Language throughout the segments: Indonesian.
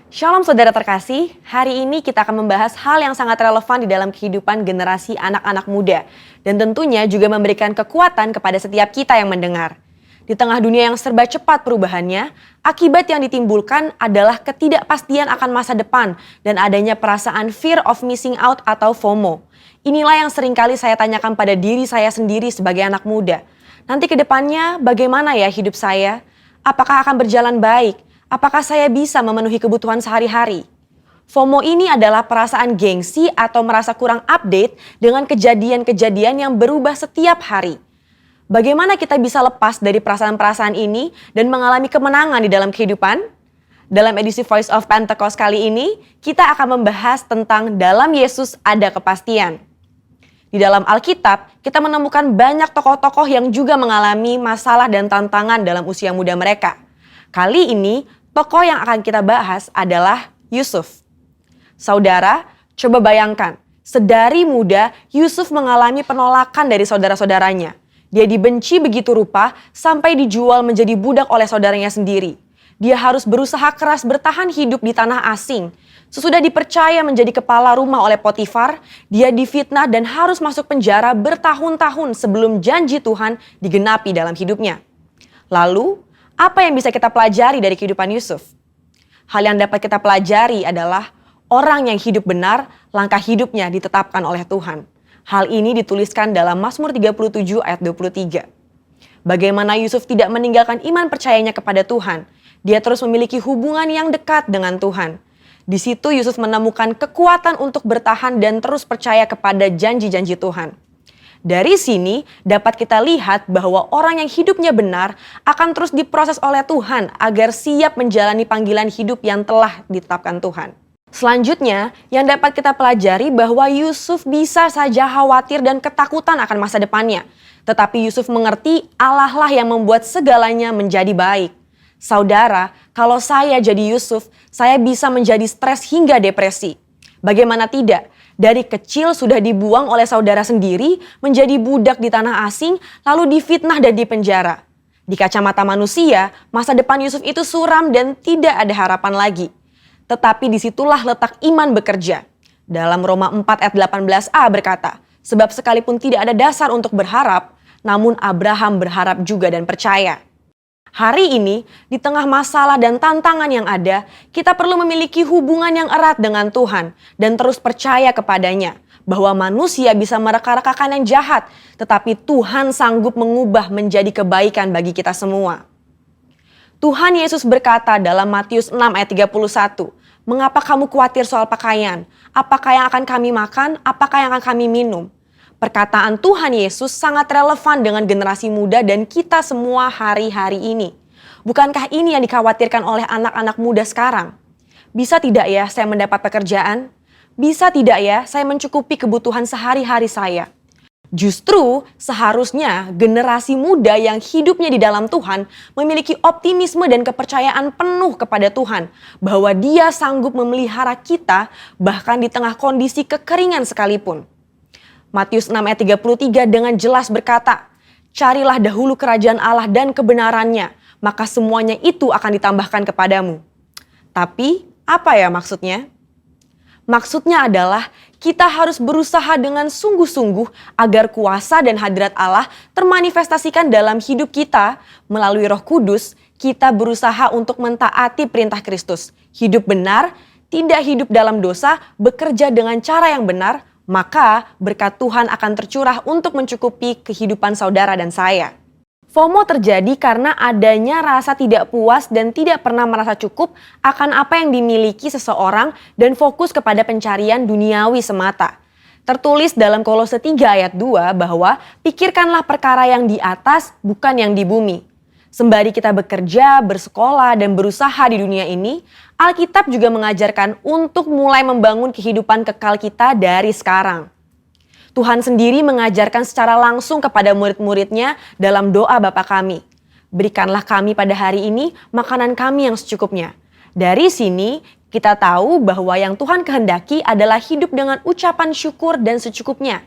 Shalom saudara terkasih, hari ini kita akan membahas hal yang sangat relevan di dalam kehidupan generasi anak-anak muda. Dan tentunya juga memberikan kekuatan kepada setiap kita yang mendengar. Di tengah dunia yang serba cepat perubahannya, akibat yang ditimbulkan adalah ketidakpastian akan masa depan dan adanya perasaan fear of missing out atau FOMO. Inilah yang seringkali saya tanyakan pada diri saya sendiri sebagai anak muda. Nanti ke depannya bagaimana ya hidup saya? Apakah akan berjalan baik? Apakah saya bisa memenuhi kebutuhan sehari-hari? FOMO ini adalah perasaan gengsi atau merasa kurang update dengan kejadian-kejadian yang berubah setiap hari. Bagaimana kita bisa lepas dari perasaan-perasaan ini dan mengalami kemenangan di dalam kehidupan? Dalam edisi Voice of Pentecost kali ini, kita akan membahas tentang dalam Yesus ada kepastian. Di dalam Alkitab, kita menemukan banyak tokoh-tokoh yang juga mengalami masalah dan tantangan dalam usia muda mereka. Kali ini, tokoh yang akan kita bahas adalah Yusuf. Saudara, coba bayangkan, sedari muda Yusuf mengalami penolakan dari saudara-saudaranya. Dia dibenci begitu rupa sampai dijual menjadi budak oleh saudaranya sendiri. Dia harus berusaha keras bertahan hidup di tanah asing. Sesudah dipercaya menjadi kepala rumah oleh Potifar, dia difitnah dan harus masuk penjara bertahun-tahun sebelum janji Tuhan digenapi dalam hidupnya. Lalu, apa yang bisa kita pelajari dari kehidupan Yusuf? Hal yang dapat kita pelajari adalah orang yang hidup benar, langkah hidupnya ditetapkan oleh Tuhan. Hal ini dituliskan dalam Mazmur 37 ayat 23. Bagaimana Yusuf tidak meninggalkan iman percayanya kepada Tuhan. Dia terus memiliki hubungan yang dekat dengan Tuhan. Di situ Yusuf menemukan kekuatan untuk bertahan dan terus percaya kepada janji-janji Tuhan. Dari sini dapat kita lihat bahwa orang yang hidupnya benar akan terus diproses oleh Tuhan agar siap menjalani panggilan hidup yang telah ditetapkan Tuhan. Selanjutnya, yang dapat kita pelajari bahwa Yusuf bisa saja khawatir dan ketakutan akan masa depannya. Tetapi Yusuf mengerti Allah lah yang membuat segalanya menjadi baik. Saudara, kalau saya jadi Yusuf, saya bisa menjadi stres hingga depresi. Bagaimana tidak? Dari kecil sudah dibuang oleh saudara sendiri, menjadi budak di tanah asing, lalu difitnah dan dipenjara. Di kacamata manusia, masa depan Yusuf itu suram dan tidak ada harapan lagi. Tetapi disitulah letak iman bekerja. Dalam Roma 4 ayat 18a berkata, sebab sekalipun tidak ada dasar untuk berharap, namun Abraham berharap juga dan percaya. Hari ini, di tengah masalah dan tantangan yang ada, kita perlu memiliki hubungan yang erat dengan Tuhan dan terus percaya kepadanya bahwa manusia bisa mereka-rekakan yang jahat, tetapi Tuhan sanggup mengubah menjadi kebaikan bagi kita semua. Tuhan Yesus berkata dalam Matius 6 ayat 31, "Mengapa kamu khawatir soal pakaian? Apakah yang akan kami makan? Apakah yang akan kami minum?" Perkataan Tuhan Yesus sangat relevan dengan generasi muda dan kita semua hari-hari ini. Bukankah ini yang dikhawatirkan oleh anak-anak muda sekarang? Bisa tidak ya saya mendapat pekerjaan? Bisa tidak ya saya mencukupi kebutuhan sehari-hari saya? Justru seharusnya generasi muda yang hidupnya di dalam Tuhan memiliki optimisme dan kepercayaan penuh kepada Tuhan bahwa Dia sanggup memelihara kita bahkan di tengah kondisi kekeringan sekalipun. Matius 6 ayat 33 dengan jelas berkata, "Carilah dahulu kerajaan Allah dan kebenarannya, maka semuanya itu akan ditambahkan kepadamu." Tapi apa ya maksudnya? Maksudnya adalah kita harus berusaha dengan sungguh-sungguh agar kuasa dan hadirat Allah termanifestasikan dalam hidup kita. Melalui Roh Kudus, kita berusaha untuk mentaati perintah Kristus. Hidup benar, tidak hidup dalam dosa, bekerja dengan cara yang benar, maka berkat Tuhan akan tercurah untuk mencukupi kehidupan saudara dan saya. FOMO terjadi karena adanya rasa tidak puas dan tidak pernah merasa cukup akan apa yang dimiliki seseorang dan fokus kepada pencarian duniawi semata. Tertulis dalam Kolose 3 ayat 2 bahwa pikirkanlah perkara yang di atas bukan yang di bumi. Sembari kita bekerja, bersekolah, dan berusaha di dunia ini, Alkitab juga mengajarkan untuk mulai membangun kehidupan kekal kita dari sekarang. Tuhan sendiri mengajarkan secara langsung kepada murid-muridnya dalam doa Bapa kami. Berikanlah kami pada hari ini makanan kami yang secukupnya. Dari sini kita tahu bahwa yang Tuhan kehendaki adalah hidup dengan ucapan syukur dan secukupnya.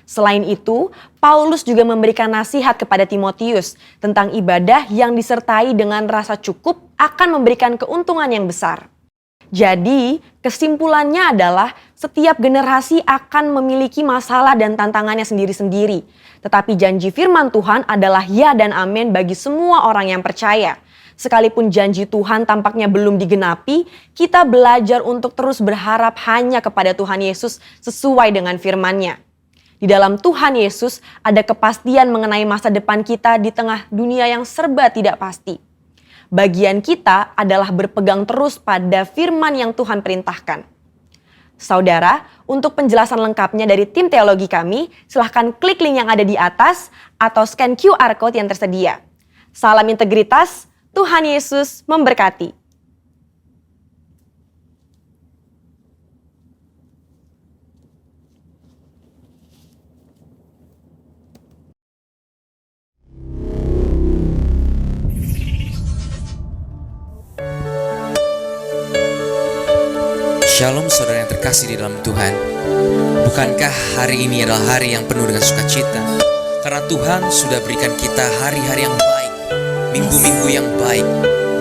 Selain itu, Paulus juga memberikan nasihat kepada Timotius tentang ibadah yang disertai dengan rasa cukup akan memberikan keuntungan yang besar. Jadi, kesimpulannya adalah setiap generasi akan memiliki masalah dan tantangannya sendiri-sendiri. Tetapi janji firman Tuhan adalah ya dan amin bagi semua orang yang percaya. Sekalipun janji Tuhan tampaknya belum digenapi, kita belajar untuk terus berharap hanya kepada Tuhan Yesus sesuai dengan firman-Nya. Di dalam Tuhan Yesus ada kepastian mengenai masa depan kita di tengah dunia yang serba tidak pasti. Bagian kita adalah berpegang terus pada firman yang Tuhan perintahkan. Saudara, untuk penjelasan lengkapnya dari tim teologi kami, silahkan klik link yang ada di atas atau scan QR Code yang tersedia. Salam integritas, Tuhan Yesus memberkati. Shalom saudara yang terkasih di dalam Tuhan. Bukankah hari ini adalah hari yang penuh dengan sukacita? Karena Tuhan sudah berikan kita hari-hari yang baik, minggu-minggu yang baik,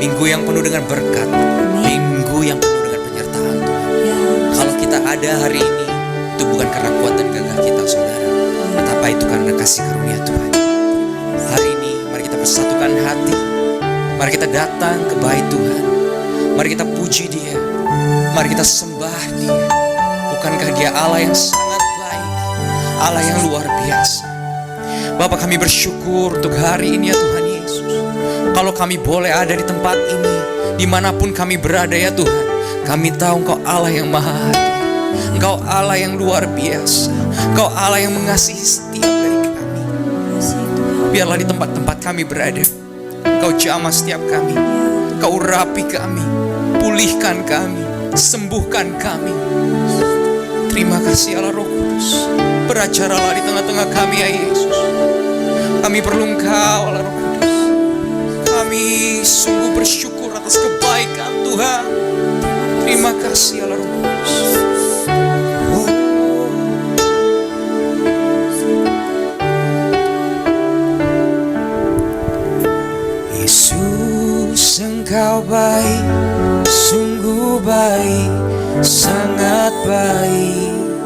minggu yang penuh dengan berkat, minggu yang penuh dengan penyertaan Tuhan. Kalau kita ada hari ini, itu bukan karena kuat dan gagah kita saudara, tetapi itu karena kasih karunia Tuhan. Hari ini mari kita persatukan hati, mari kita datang ke bait Tuhan, mari kita puji Dia. Mari kita sembah Dia. Bukankah Dia Allah yang sangat baik, Allah yang luar biasa. Bapa, kami bersyukur untuk hari ini ya Tuhan Yesus. Kalau kami boleh ada di tempat ini, dimanapun kami berada ya Tuhan, kami tahu Engkau Allah yang maha adil, Engkau Allah yang luar biasa, Engkau Allah yang mengasihi setiap dari kami. Biarlah di tempat-tempat kami berada, Engkau jamah setiap kami, Engkau urapi kami, pulihkan kami, sembuhkan kami. Terima kasih Allah Roh Kudus, beracaralah di tengah-tengah kami ya Yesus. Kami perlu Engkau Allah Roh Kudus. Kami sungguh bersyukur atas kebaikan Tuhan. Terima kasih Allah Roh Kudus. Yesus, Engkau baik, sungguh baik, sangat baik.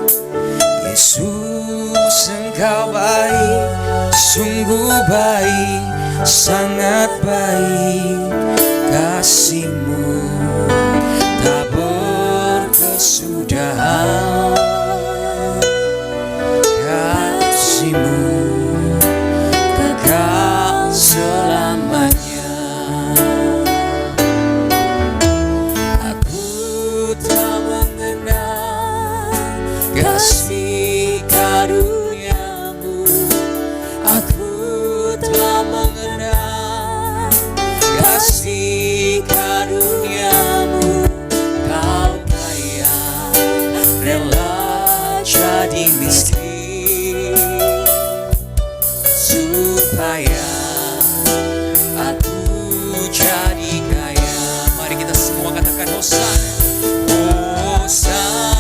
Yesus, Engkau baik, sungguh baik, sangat baik. Kasih-Mu tak berkesudahan, kasih-Mu kekal selamanya. Kasih karunia-Mu, aku telah mengenal. Kasih karunia-Mu, Kau kaya, rela jadi miskin, supaya aku jadi kaya. Mari kita semua katakan Hosana, Hosana,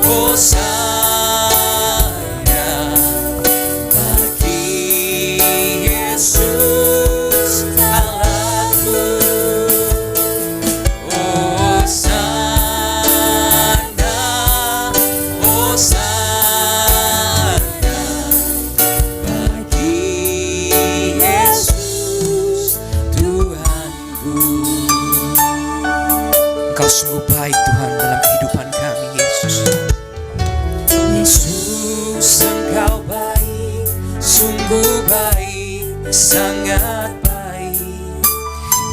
Hosana bagi Yesus Allahku. Hosana, Hosana bagi Yesus Tuhanku. Engkau sungguh baik Tuhan dalam kehidupan kami Yesus. Yesus, Engkau baik, sungguh baik, sangat baik.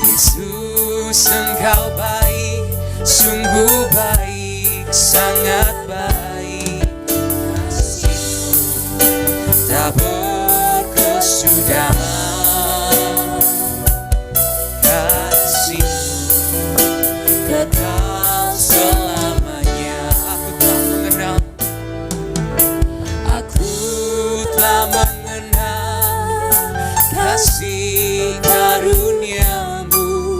Yesus, Engkau baik, sungguh baik, sangat baik. Kasih-Mu tak berkesudahan, kasih-Mu kekal selamanya. Aku telah mengenal kasih karunia-Mu.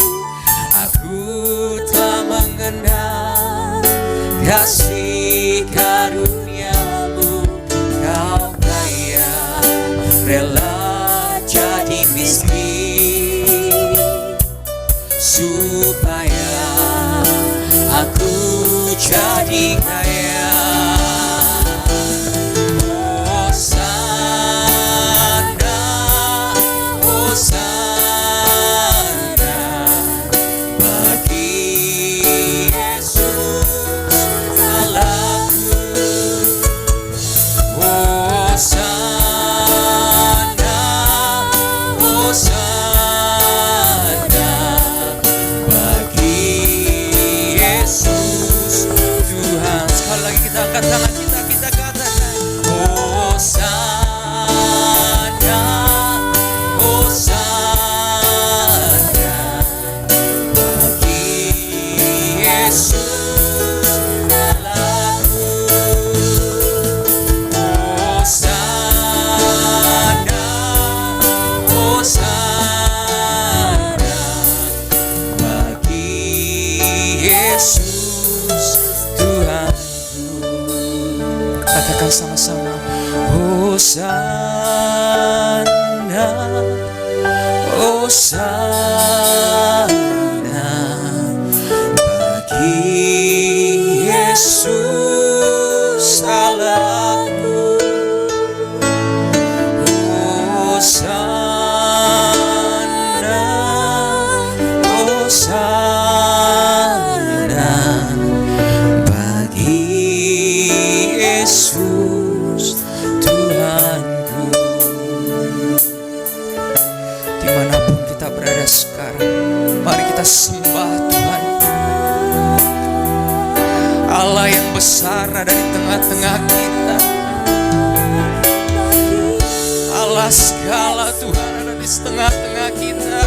Aku telah mengenal kasih karunia-Mu. Kau kaya, rela jadi miskin, supaya aku jadi kaya. Hosana, Hosana bagi Yesus Allahku. Hosana, Hosana bagi Yesus Tuhan. Sekali lagi kita angkat tangan kita katakan Hosana, Hosana bagi Yesus Allahku. Hosana, Hosana bagi Yesus Tuhanku. Katakan sama-sama Hosana, Hosana bagi Yesus Allahku. Hosana, Hosana bagi Yesus Tuhanku. Dimanapun kita berada sekarang, mari kita sembah Tuhan. Allah yang besar ada di tengah-tengah kita. Allah segala Tuhan ada di tengah-tengah kita.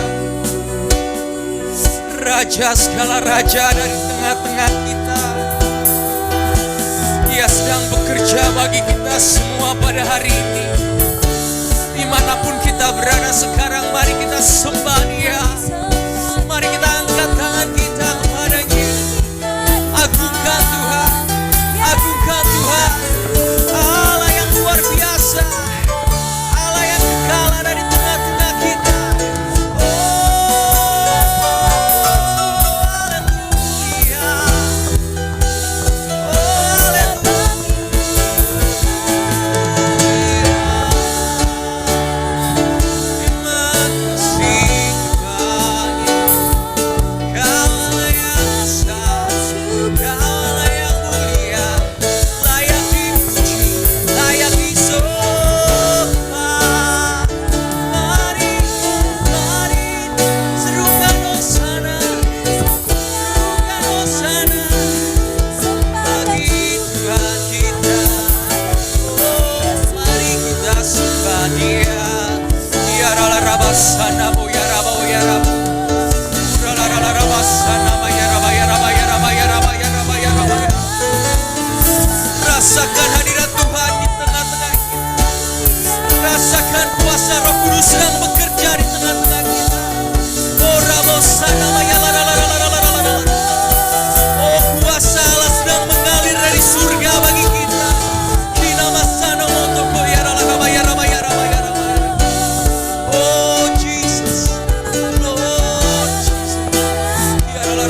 Raja segala raja ada di tengah-tengah kita. Dia sedang bekerja bagi kita semua pada hari ini. Dimanapun kita berada sekarang, mari kita sembah Dia. Mari kita angkat tangan kita kepada-Nya. Agungkan Tuhan, agungkan Tuhan. Allah yang luar biasa, Allah yang kekal ada di tengah-tengah kita. Rasakan hadirat Tuhan di tengah-tengah kita. Rasakan kuasa Roh Kudus sedang bekerja di tengah-tengah kita. Oh Ramosana Maya Lara. Oh kuasa Allah sedang mengalir dari surga bagi kita. Kina Masana Motoko Yara Maya Maya. Oh Jesus, Lord Jesus. Yara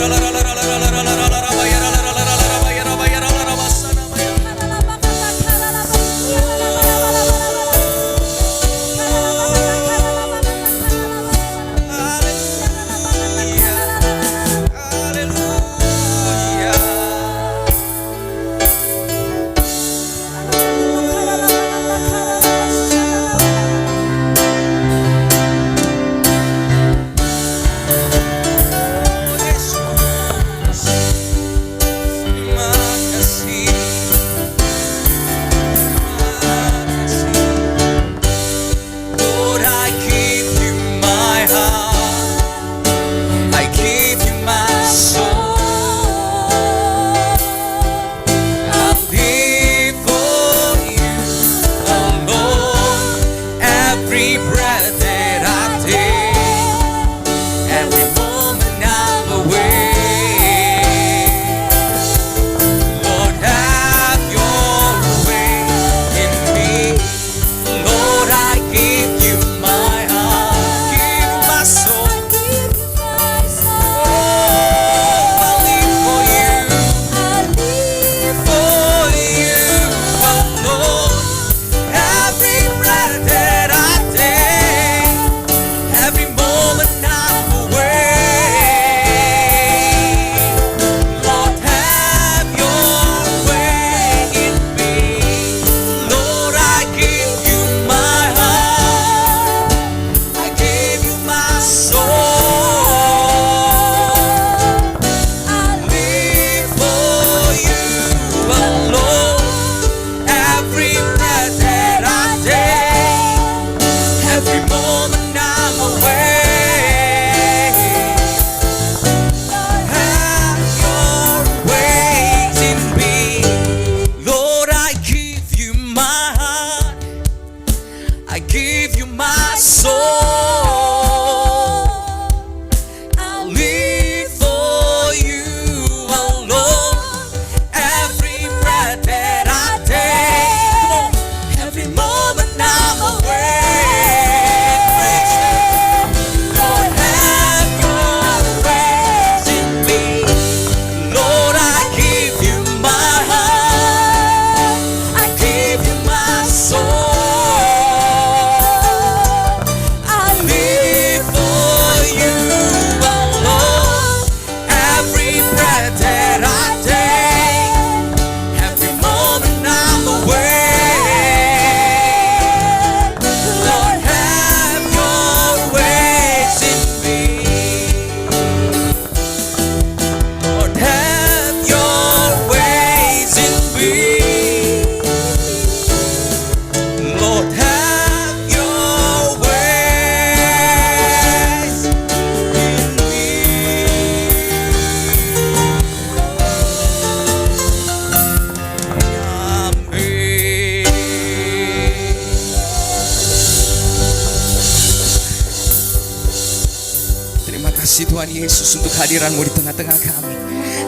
kasih Tuhan Yesus untuk hadiran-Mu di tengah-tengah kami.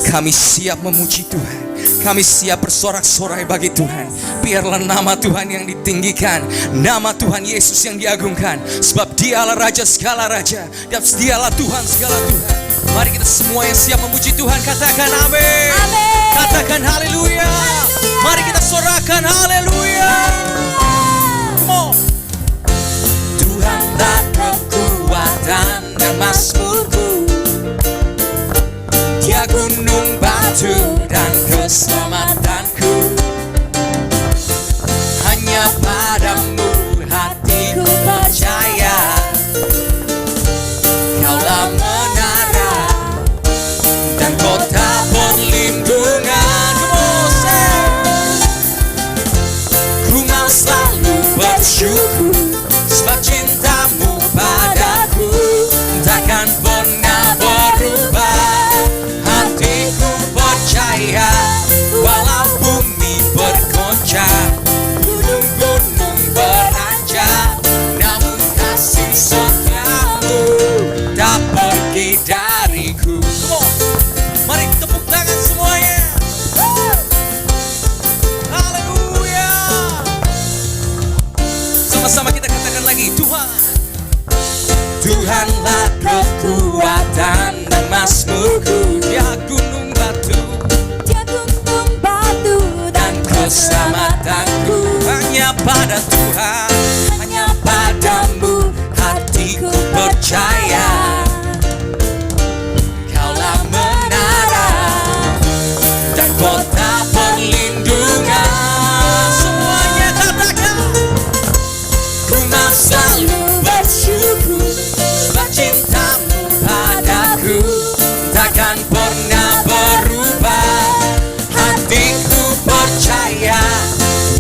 Kami siap memuji Tuhan. Kami siap bersorak-sorai bagi Tuhan. Biarlah nama Tuhan yang ditinggikan, nama Tuhan Yesus yang diagungkan. Sebab Dialah Raja segala Raja, dan Dialah Tuhan segala Tuhan. Mari kita semua yang siap memuji Tuhan katakan amin. Katakan haleluya. Mari kita sorakan haleluya. Come on. Tuhanlah kekuatan dan mazmurku, Dia gunung batu dan keselamatanku. Hanya padamu hatiku percaya, Kaulah menara dan kota perlindungan. Ku mau selalu bersyukur, sebab cinta-Mu padaku takkan pernah berubah. Hatiku percaya, walau bumi bergoncang, gunung-gunung beranjak, namun kasih setia-Mu tak pergi dariku. Mari tepuk tangan semuanya. Haleluya. Sama-sama kita katakan lagi, Tuhan. Tuhanlah kekuatan dan mazmurku, Dia gunung batu dan keselamatanku. Hanya pada Tuhan, hanya padamu hatiku percaya, Kaulah menara dan kota perlindungan. Semuanya katakan, ku mau selalu bersyukur, sebab cinta-Mu padaku takkan pernah berubah. Hatiku percaya,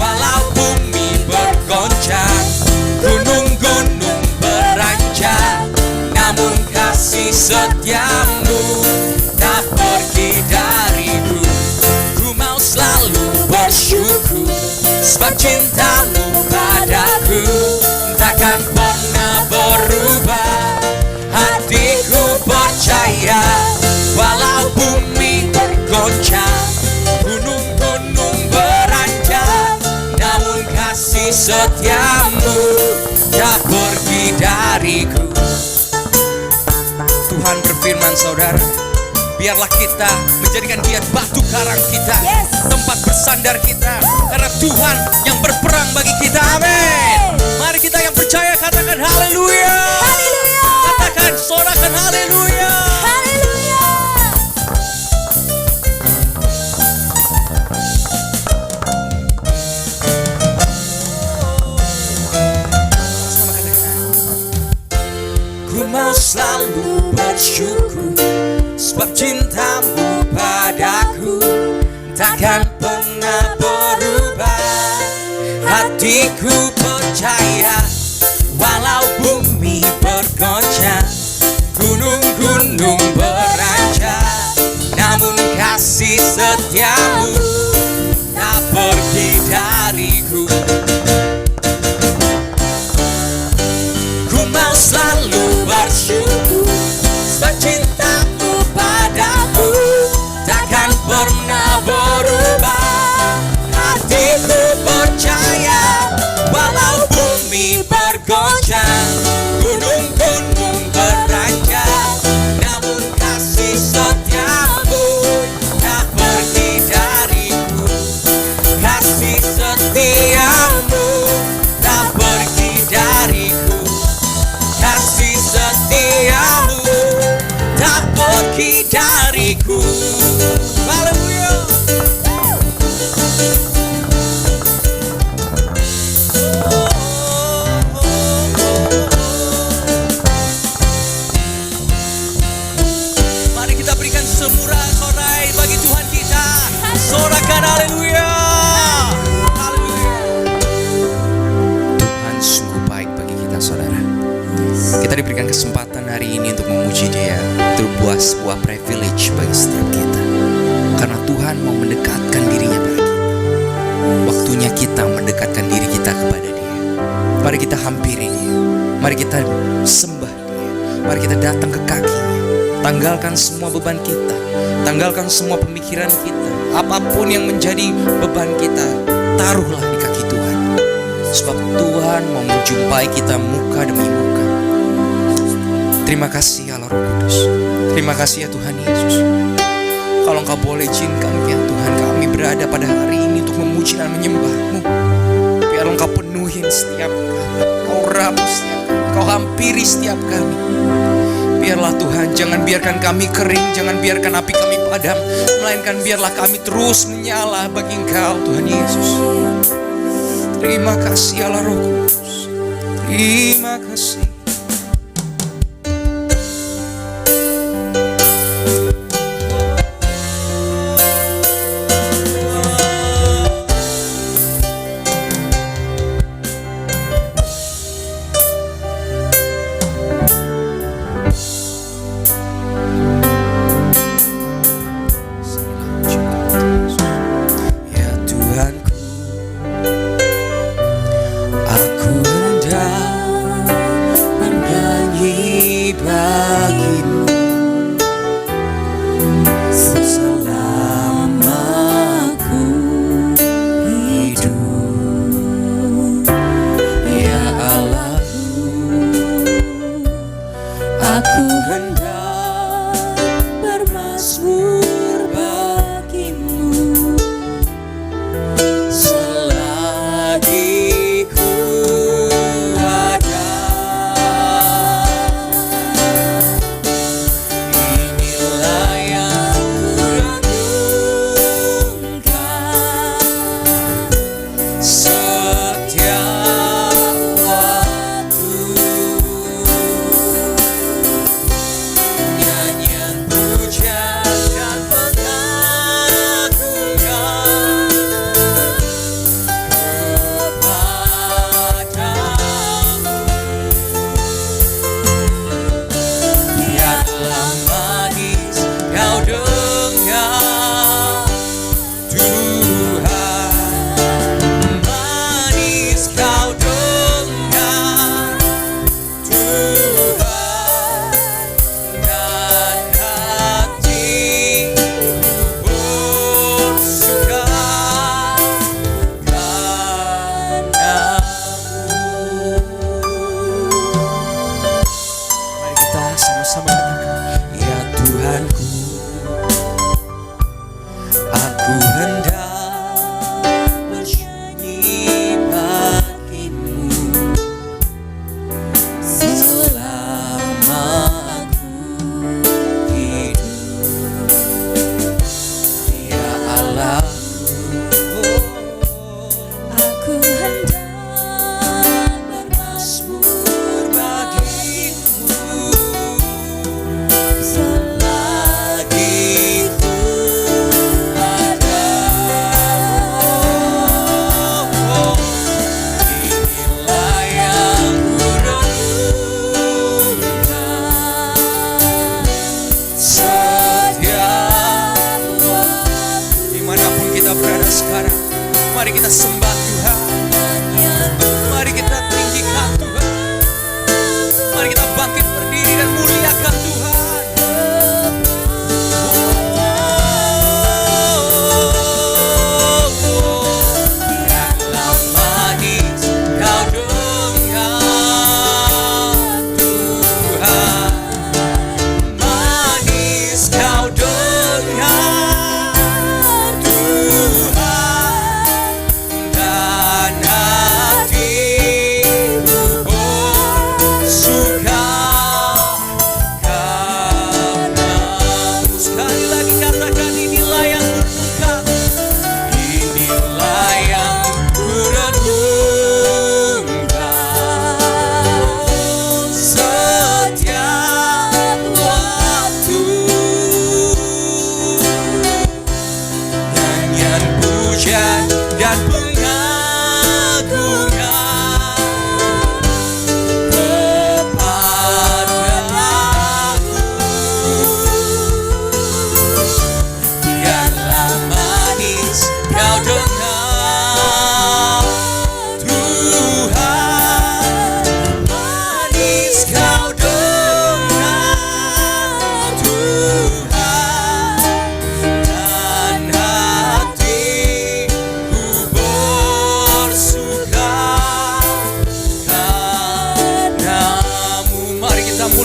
walau bumi bergoncang, gunung-gunung beranjak, namun kasih setia-Mu tak pergi dariku. Ku mau selalu bersyukur, sebab cinta-Mu padaku takkan pernah berubah. Hatiku percaya, walau bumi bergoncang, gunung-gunung beranjak, namun kasih setia-Mu tak pergi dariku. Tuhan berfirman, saudara, biarlah kita menjadikan Dia batu karang kita, tempat bersandar kita, karena Tuhan yang berperang bagi kita. Amin. Mari kita yang percaya katakan haleluya. Katakan, sorakan haleluya. Sama katakan, ku mau selalu bersyukur, sebab cinta-Mu padaku takkan pernah berubah. Hatiku percaya, walau bumi bergoncang, gunung-gunung beranjak, namun kasih setia-Mu tak pergi dariku. Ku mau selalu bersyukur, sebab cinta-Mu padaku takkan pernah berubah. Hatiku percaya, walau bumi bergoncang, gunung-gunung beranjak, namun kasih setia-Mu tak pergi dariku. Kasih setia-Mu tak pergi dariku. Kasih setia-Mu tak pergi dariku. Haleluya. Mari kita berikan sorak-sorai bagi Tuhan kita. Sorakan haleluya. Haleluya. Tuhan sungguh baik bagi kita, saudara. Kita diberikan kesempatan hari ini untuk memuji Dia. Itu sebuah privilege bagi setiap kita, karena Tuhan mau mendekatkan dirinya pada kita. Waktunya kita mendekatkan diri kita kepada Dia. Mari kita hampiri Dia, mari kita sembah Dia, mari kita datang ke kaki-Nya. Tanggalkan semua beban kita, tanggalkan semua pemikiran kita. Apapun yang menjadi beban kita, taruhlah di kaki Tuhan. Sebab Tuhan mau menjumpai kita muka demi muka. Terima kasih Allah Roh Kudus. Terima kasih ya Tuhan Yesus. Kalau Engkau boleh izinkan ya Tuhan, kami berada pada hari ini untuk memuji dan menyembah-Mu. Biar Engkau penuhin setiap kami, Kau ramu setiap kami, Kau hampiri setiap kami. Biarlah Tuhan, jangan biarkan kami kering, jangan biarkan api kami padam, melainkan biarlah kami terus menyala bagi Engkau Tuhan Yesus. Terima kasih Allah Roh Kudus. Terima kasih.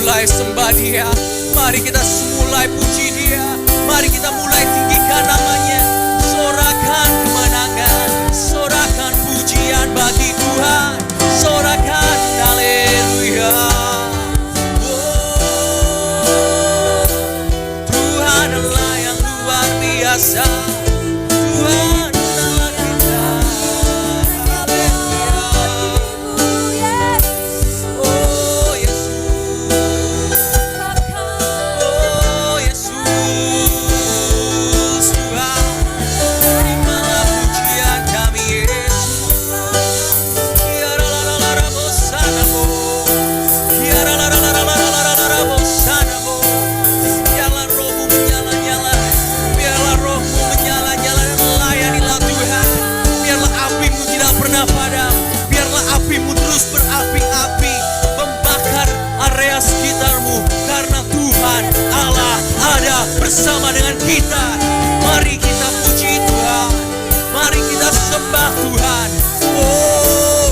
mulai sembah Dia. Mari kita mulai puji Dia. Mari kita mulai tinggikan namanya. Sorakan kemenangan, sorakan pujian bagi Tuhan, sorakan haleluya. Tuhan adalah yang luar biasa. Tuhan adalah kita. Haleluya. Oh Yesus. Oh Yesus. Tuhan, terimalah pujian kami Yesus. Kiara la la la la bosanamo. Kiara la la la la la la bosanamo. Biarlah rohmu menyala-nyala. Biarlah rohmu menyala-nyala dan melayanilah Tuhan. Biarlah apimu tidak pernah padam. Biarlah apimu terus berapi-api, membakar area sekitarmu. Karena Tuhan Allah ada bersama dengan kita. Mari kita puji Tuhan. Mari kita sembah Tuhan. Oh,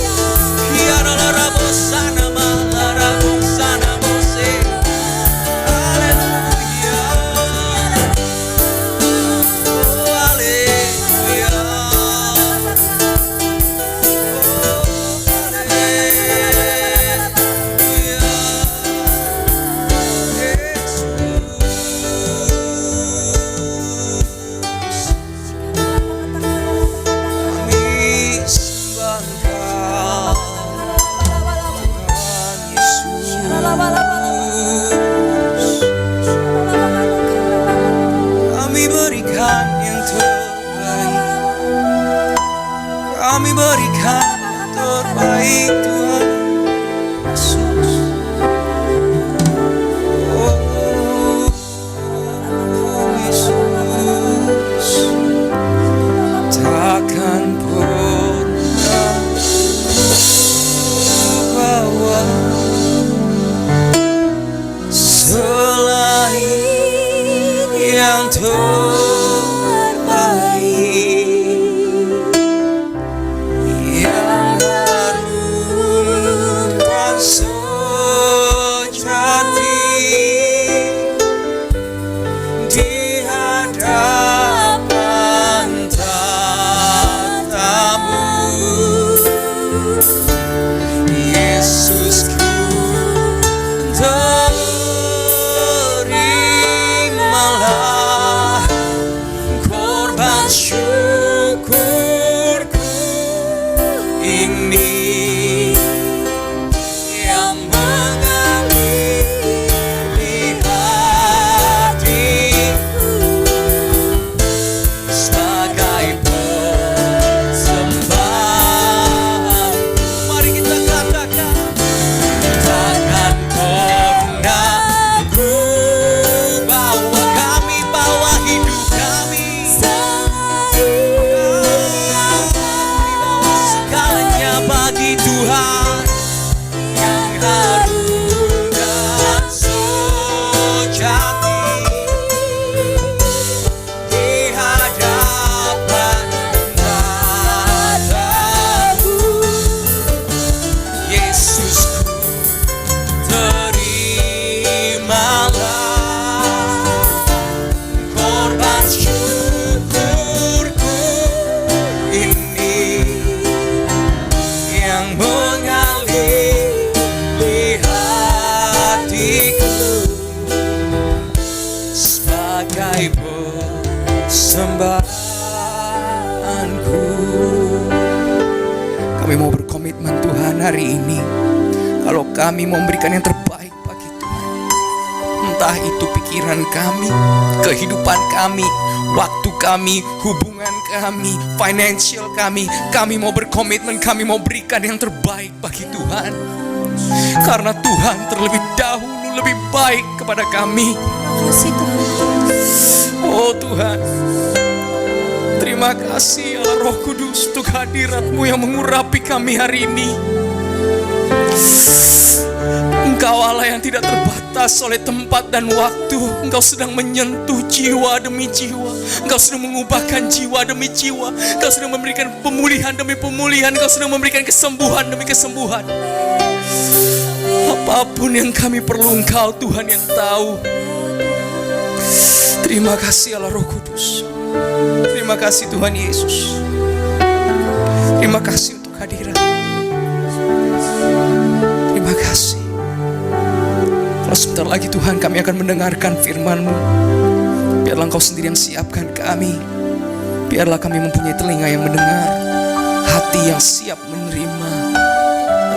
kiara la rabosana ma la rabosana mose. Haleluya. Oh, haleluya. Oh, kami sembah Engkau, Tuhan Yesus. Kami berikan yang terbaik. Kami berikan yang terbaik Tuhan Yesus. Oh Yesus, takkan pernah bawa selain yang terbaik, yang harum dan sejati di hadapan tatamu. Yesusku, terimalah korban syukurku ini yang mengaliri hatiku sebagai persembahan. Mari kita katakan, takkan pernah ku bawa, kami bawa hidup kami, segalanya bagi Tuhan yang harum dan sejati di hadapan tatamu. Yesusku, terimalah korban syukurku ini yang mengaliri hatiku sebagai persembahanku. Kami mau berkomitmen Tuhan hari ini, kalau kami mau memberikan yang terbaik bagi Tuhan, entah itu pikiran kami, kehidupan kami, waktu kami, hubungan kami, financial kami mau berkomitmen, kami mau berikan yang terbaik bagi Tuhan. Karena Tuhan terlebih dahulu lebih baik kepada kami. Oh Tuhan, terima kasih Allah Roh Kudus untuk hadirat-Mu yang mengurapi kami hari ini. Engkau Allah yang tidak terbatas oleh tempat dan waktu. Engkau sedang menyentuh jiwa demi jiwa. Engkau sedang mengubahkan jiwa demi jiwa. Engkau sedang memberikan pemulihan demi pemulihan. Engkau sedang memberikan kesembuhan demi kesembuhan. Apapun yang kami perlu, Engkau Tuhan yang tahu. Terima kasih Allah Roh Kudus. Terima kasih Tuhan Yesus. Terima kasih untuk hadirat. Terima kasih. Kalau sebentar lagi Tuhan kami akan mendengarkan firman-Mu, biarlah Engkau sendiri yang siapkan kami. Biarlah kami mempunyai telinga yang mendengar, hati yang siap menerima,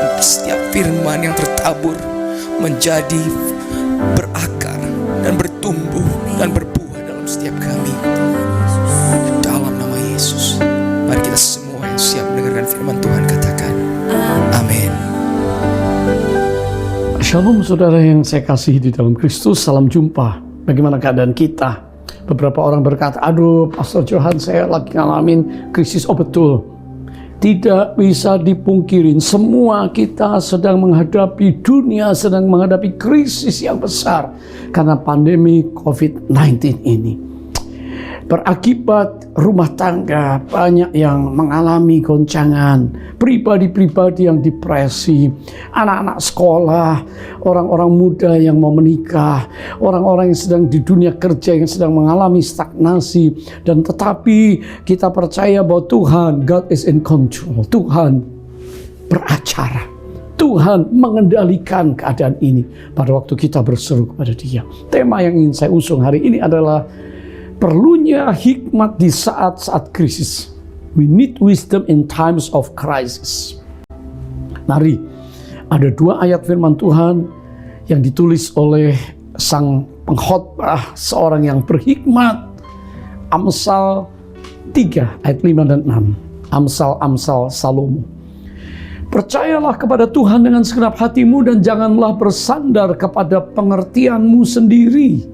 dan setiap firman yang tertabur menjadi berakar dan bertumbuh dan berbuah dalam setiap kami. Dalam nama Yesus, mari kita semua yang siap mendengarkan firman Tuhan katakan amin. Shalom saudara yang saya kasihi di dalam Kristus, salam jumpa. Bagaimana keadaan kita? Beberapa orang berkata, aduh Pastor Johan, saya lagi ngalamin krisis. Oh betul, tidak bisa dipungkirin, semua kita sedang menghadapi, dunia sedang menghadapi krisis yang besar karena pandemi COVID-19 ini. Berakibat rumah tangga banyak yang mengalami goncangan, pribadi-pribadi yang depresi, anak-anak sekolah, orang-orang muda yang mau menikah, orang-orang yang sedang di dunia kerja yang sedang mengalami stagnasi. Dan tetapi kita percaya bahwa Tuhan, God is in control. Tuhan beracara. Tuhan mengendalikan keadaan ini pada waktu kita berseru kepada Dia. Tema yang ingin saya usung hari ini adalah perlunya hikmat di saat-saat krisis. We need wisdom in times of crisis. Mari, ada 2 ayat firman Tuhan yang ditulis oleh sang pengkhotbah, seorang yang berhikmat. Amsal 3 ayat 5 dan 6. Amsal Salomo. Percayalah kepada Tuhan dengan segenap hatimu dan janganlah bersandar kepada pengertianmu sendiri.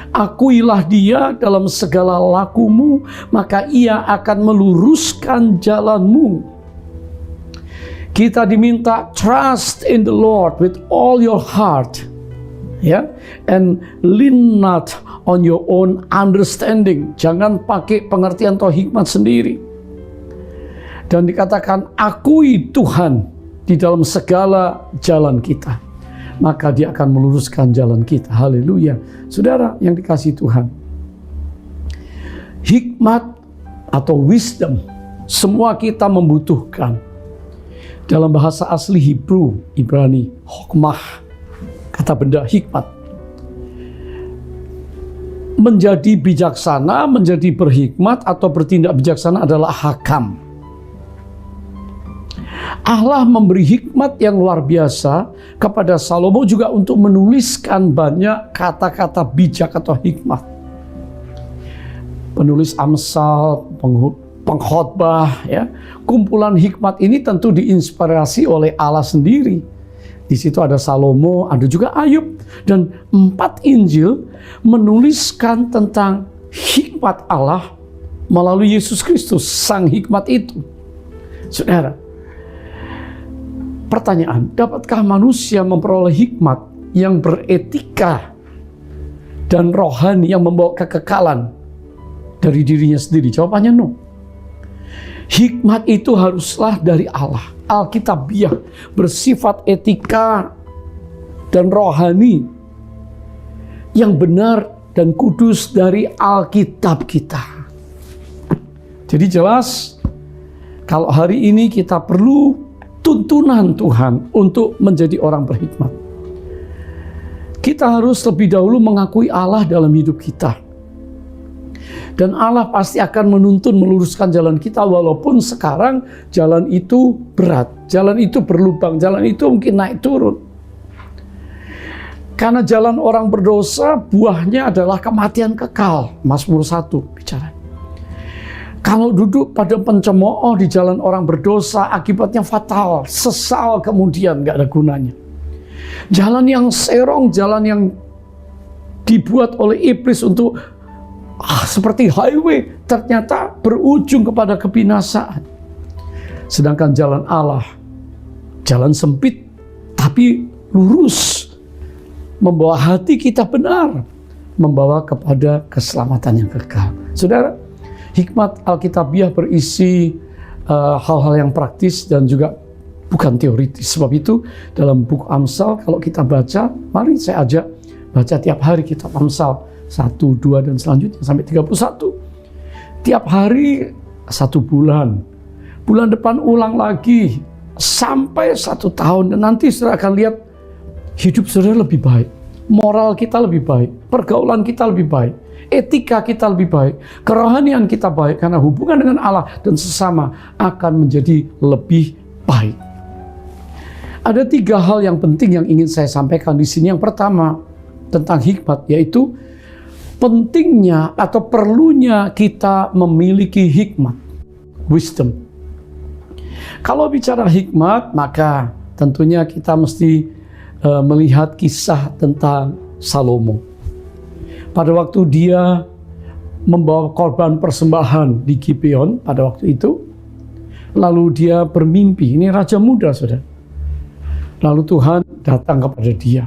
Akuilah Dia dalam segala lakumu, maka Ia akan meluruskan jalanmu. Kita diminta trust in the Lord with all your heart, and lean not on your own understanding. Jangan pakai pengertian atau hikmat sendiri. Dan dikatakan akui Tuhan di dalam segala jalan kita, maka Dia akan meluruskan jalan kita. Haleluya. Saudara yang dikasihi Tuhan, hikmat atau wisdom semua kita membutuhkan. Dalam bahasa asli Hebrew, Ibrani, hokmah, kata benda hikmat. Menjadi bijaksana, menjadi berhikmat atau bertindak bijaksana adalah hakam. Allah memberi hikmat yang luar biasa kepada Salomo juga untuk menuliskan banyak kata-kata bijak atau hikmat. Penulis Amsal, pengkhotbah, kumpulan hikmat ini tentu diinspirasi oleh Allah sendiri. Di situ ada Salomo, ada juga Ayub, dan 4 Injil menuliskan tentang hikmat Allah melalui Yesus Kristus, sang hikmat itu. Saudara, pertanyaan, dapatkah manusia memperoleh hikmat yang beretika dan rohani yang membawa kekekalan dari dirinya sendiri? Jawabannya no. Hikmat itu haruslah dari Allah, Alkitabiah, bersifat etika dan rohani yang benar dan kudus dari Alkitab kita. Jadi jelas, kalau hari ini kita perlu tuntunan Tuhan untuk menjadi orang berhikmat, kita harus lebih dahulu mengakui Allah dalam hidup kita. Dan Allah pasti akan menuntun, meluruskan jalan kita, walaupun sekarang jalan itu berat, jalan itu berlubang, jalan itu mungkin naik turun. Karena jalan orang berdosa buahnya adalah kematian kekal. Mazmur 1 bicara. Kalau duduk pada pencemooh di jalan orang berdosa, akibatnya fatal, sesal kemudian, gak ada gunanya. Jalan yang serong, jalan yang dibuat oleh iblis untuk seperti highway, ternyata berujung kepada kebinasaan. Sedangkan jalan Allah, jalan sempit tapi lurus, membawa hati kita benar, membawa kepada keselamatan yang kekal. Saudara, hikmat Alkitabiah berisi hal-hal yang praktis dan juga bukan teoritis. Sebab itu dalam buku Amsal kalau kita baca, mari saya ajak baca tiap hari kitab Amsal 1, 2 dan selanjutnya sampai 31. Tiap hari 1 bulan. Bulan depan ulang lagi sampai 1 tahun, dan nanti saudara akan lihat hidup saudara lebih baik, moral kita lebih baik, pergaulan kita lebih baik, etika kita lebih baik, kerohanian kita baik, karena hubungan dengan Allah dan sesama akan menjadi lebih baik. Ada 3 hal yang penting yang ingin saya sampaikan di sini. Yang pertama tentang hikmat, yaitu pentingnya atau perlunya kita memiliki hikmat, wisdom. Kalau bicara hikmat, maka tentunya kita mesti melihat kisah tentang Salomo. Pada waktu dia membawa korban persembahan di Gibeon pada waktu itu, lalu dia bermimpi. Ini raja muda, saudara. Lalu Tuhan datang kepada dia.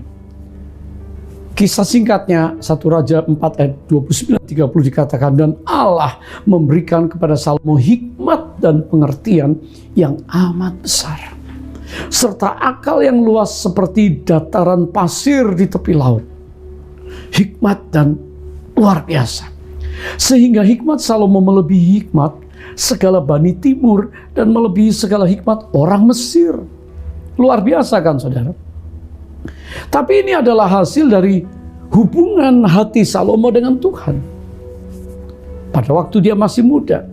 Kisah singkatnya 1 Raja 4 ayat 29-30 dikatakan, dan Allah memberikan kepada Salomo hikmat dan pengertian yang amat besar, serta akal yang luas seperti dataran pasir di tepi laut. Hikmat dan luar biasa. Sehingga hikmat Salomo melebihi hikmat segala Bani Timur dan melebihi segala hikmat orang Mesir. Luar biasa kan, saudara? Tapi ini adalah hasil dari hubungan hati Salomo dengan Tuhan pada waktu dia masih muda.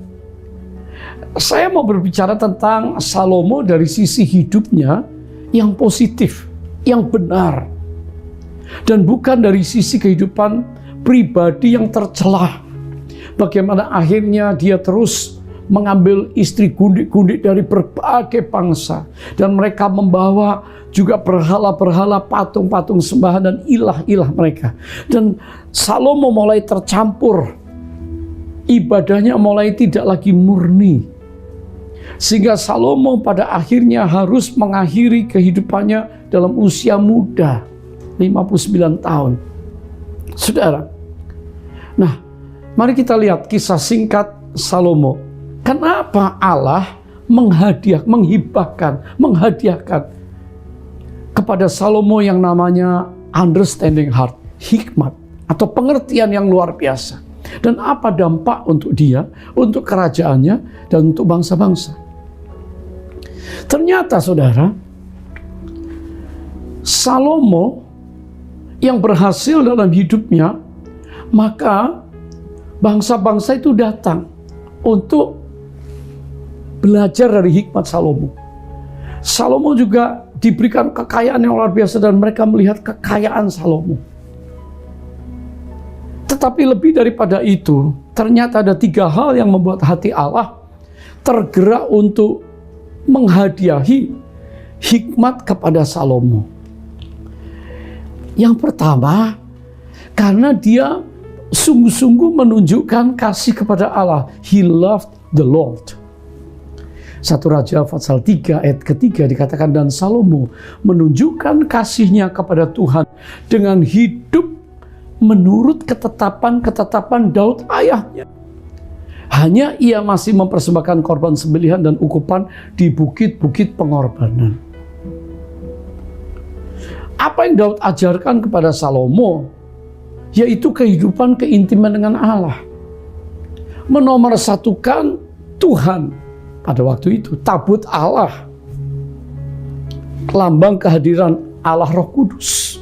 Saya mau berbicara tentang Salomo dari sisi hidupnya yang positif, yang benar, dan bukan dari sisi kehidupan pribadi yang tercelah. Bagaimana akhirnya dia terus mengambil istri gundik-gundik dari berbagai bangsa, dan mereka membawa juga berhala-berhala, patung-patung sembahan dan ilah-ilah mereka. Dan Salomo mulai tercampur, ibadahnya mulai tidak lagi murni, sehingga Salomo pada akhirnya harus mengakhiri kehidupannya dalam usia muda, 59 tahun. Saudara, nah mari kita lihat kisah singkat Salomo. Kenapa Allah menghadiahkan kepada Salomo yang namanya understanding heart, hikmat atau pengertian yang luar biasa. Dan apa dampak untuk dia, untuk kerajaannya, dan untuk bangsa-bangsa. Ternyata saudara, Salomo yang berhasil dalam hidupnya, maka bangsa-bangsa itu datang untuk belajar dari hikmat Salomo. Salomo juga diberikan kekayaan yang luar biasa dan mereka melihat kekayaan Salomo. Tetapi lebih daripada itu, ternyata ada 3 hal yang membuat hati Allah tergerak untuk menghadiahi hikmat kepada Salomo. Yang pertama, karena dia sungguh-sungguh menunjukkan kasih kepada Allah. He loved the Lord. 1 Raja pasal 3 ayat ketiga dikatakan, dan Salomo menunjukkan kasihnya kepada Tuhan dengan hidup menurut ketetapan Daud ayahnya. Hanya ia masih mempersembahkan korban sembelihan dan ukupan di bukit-bukit pengorbanan. Apa yang Daud ajarkan kepada Salomo, yaitu kehidupan keintiman dengan Allah. Menomorsatukan Tuhan. Pada waktu itu, tabut Allah, lambang kehadiran Allah Roh Kudus.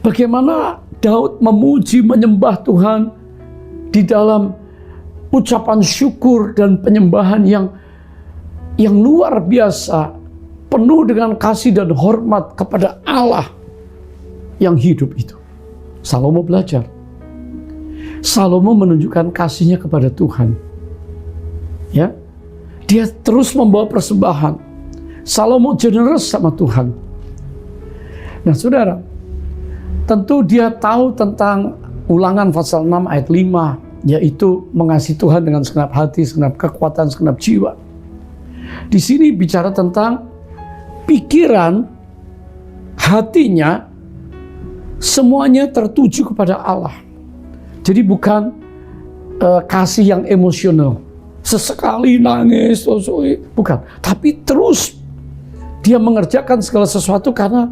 Bagaimana Daud memuji, menyembah Tuhan di dalam ucapan syukur dan penyembahan yang luar biasa, penuh dengan kasih dan hormat kepada Allah yang hidup itu. Salomo belajar. Salomo menunjukkan kasihnya kepada Tuhan. Ya. Dia terus membawa persembahan. Salomo generous sama Tuhan. Nah saudara, tentu dia tahu tentang Ulangan pasal 6 ayat 5, yaitu mengasihi Tuhan dengan segenap hati, segenap kekuatan, segenap jiwa. Di sini bicara tentang pikiran, hatinya, semuanya tertuju kepada Allah. Jadi bukan kasih yang emosional. Sesekali nangis, bukan. Tapi terus Dia mengerjakan segala sesuatu karena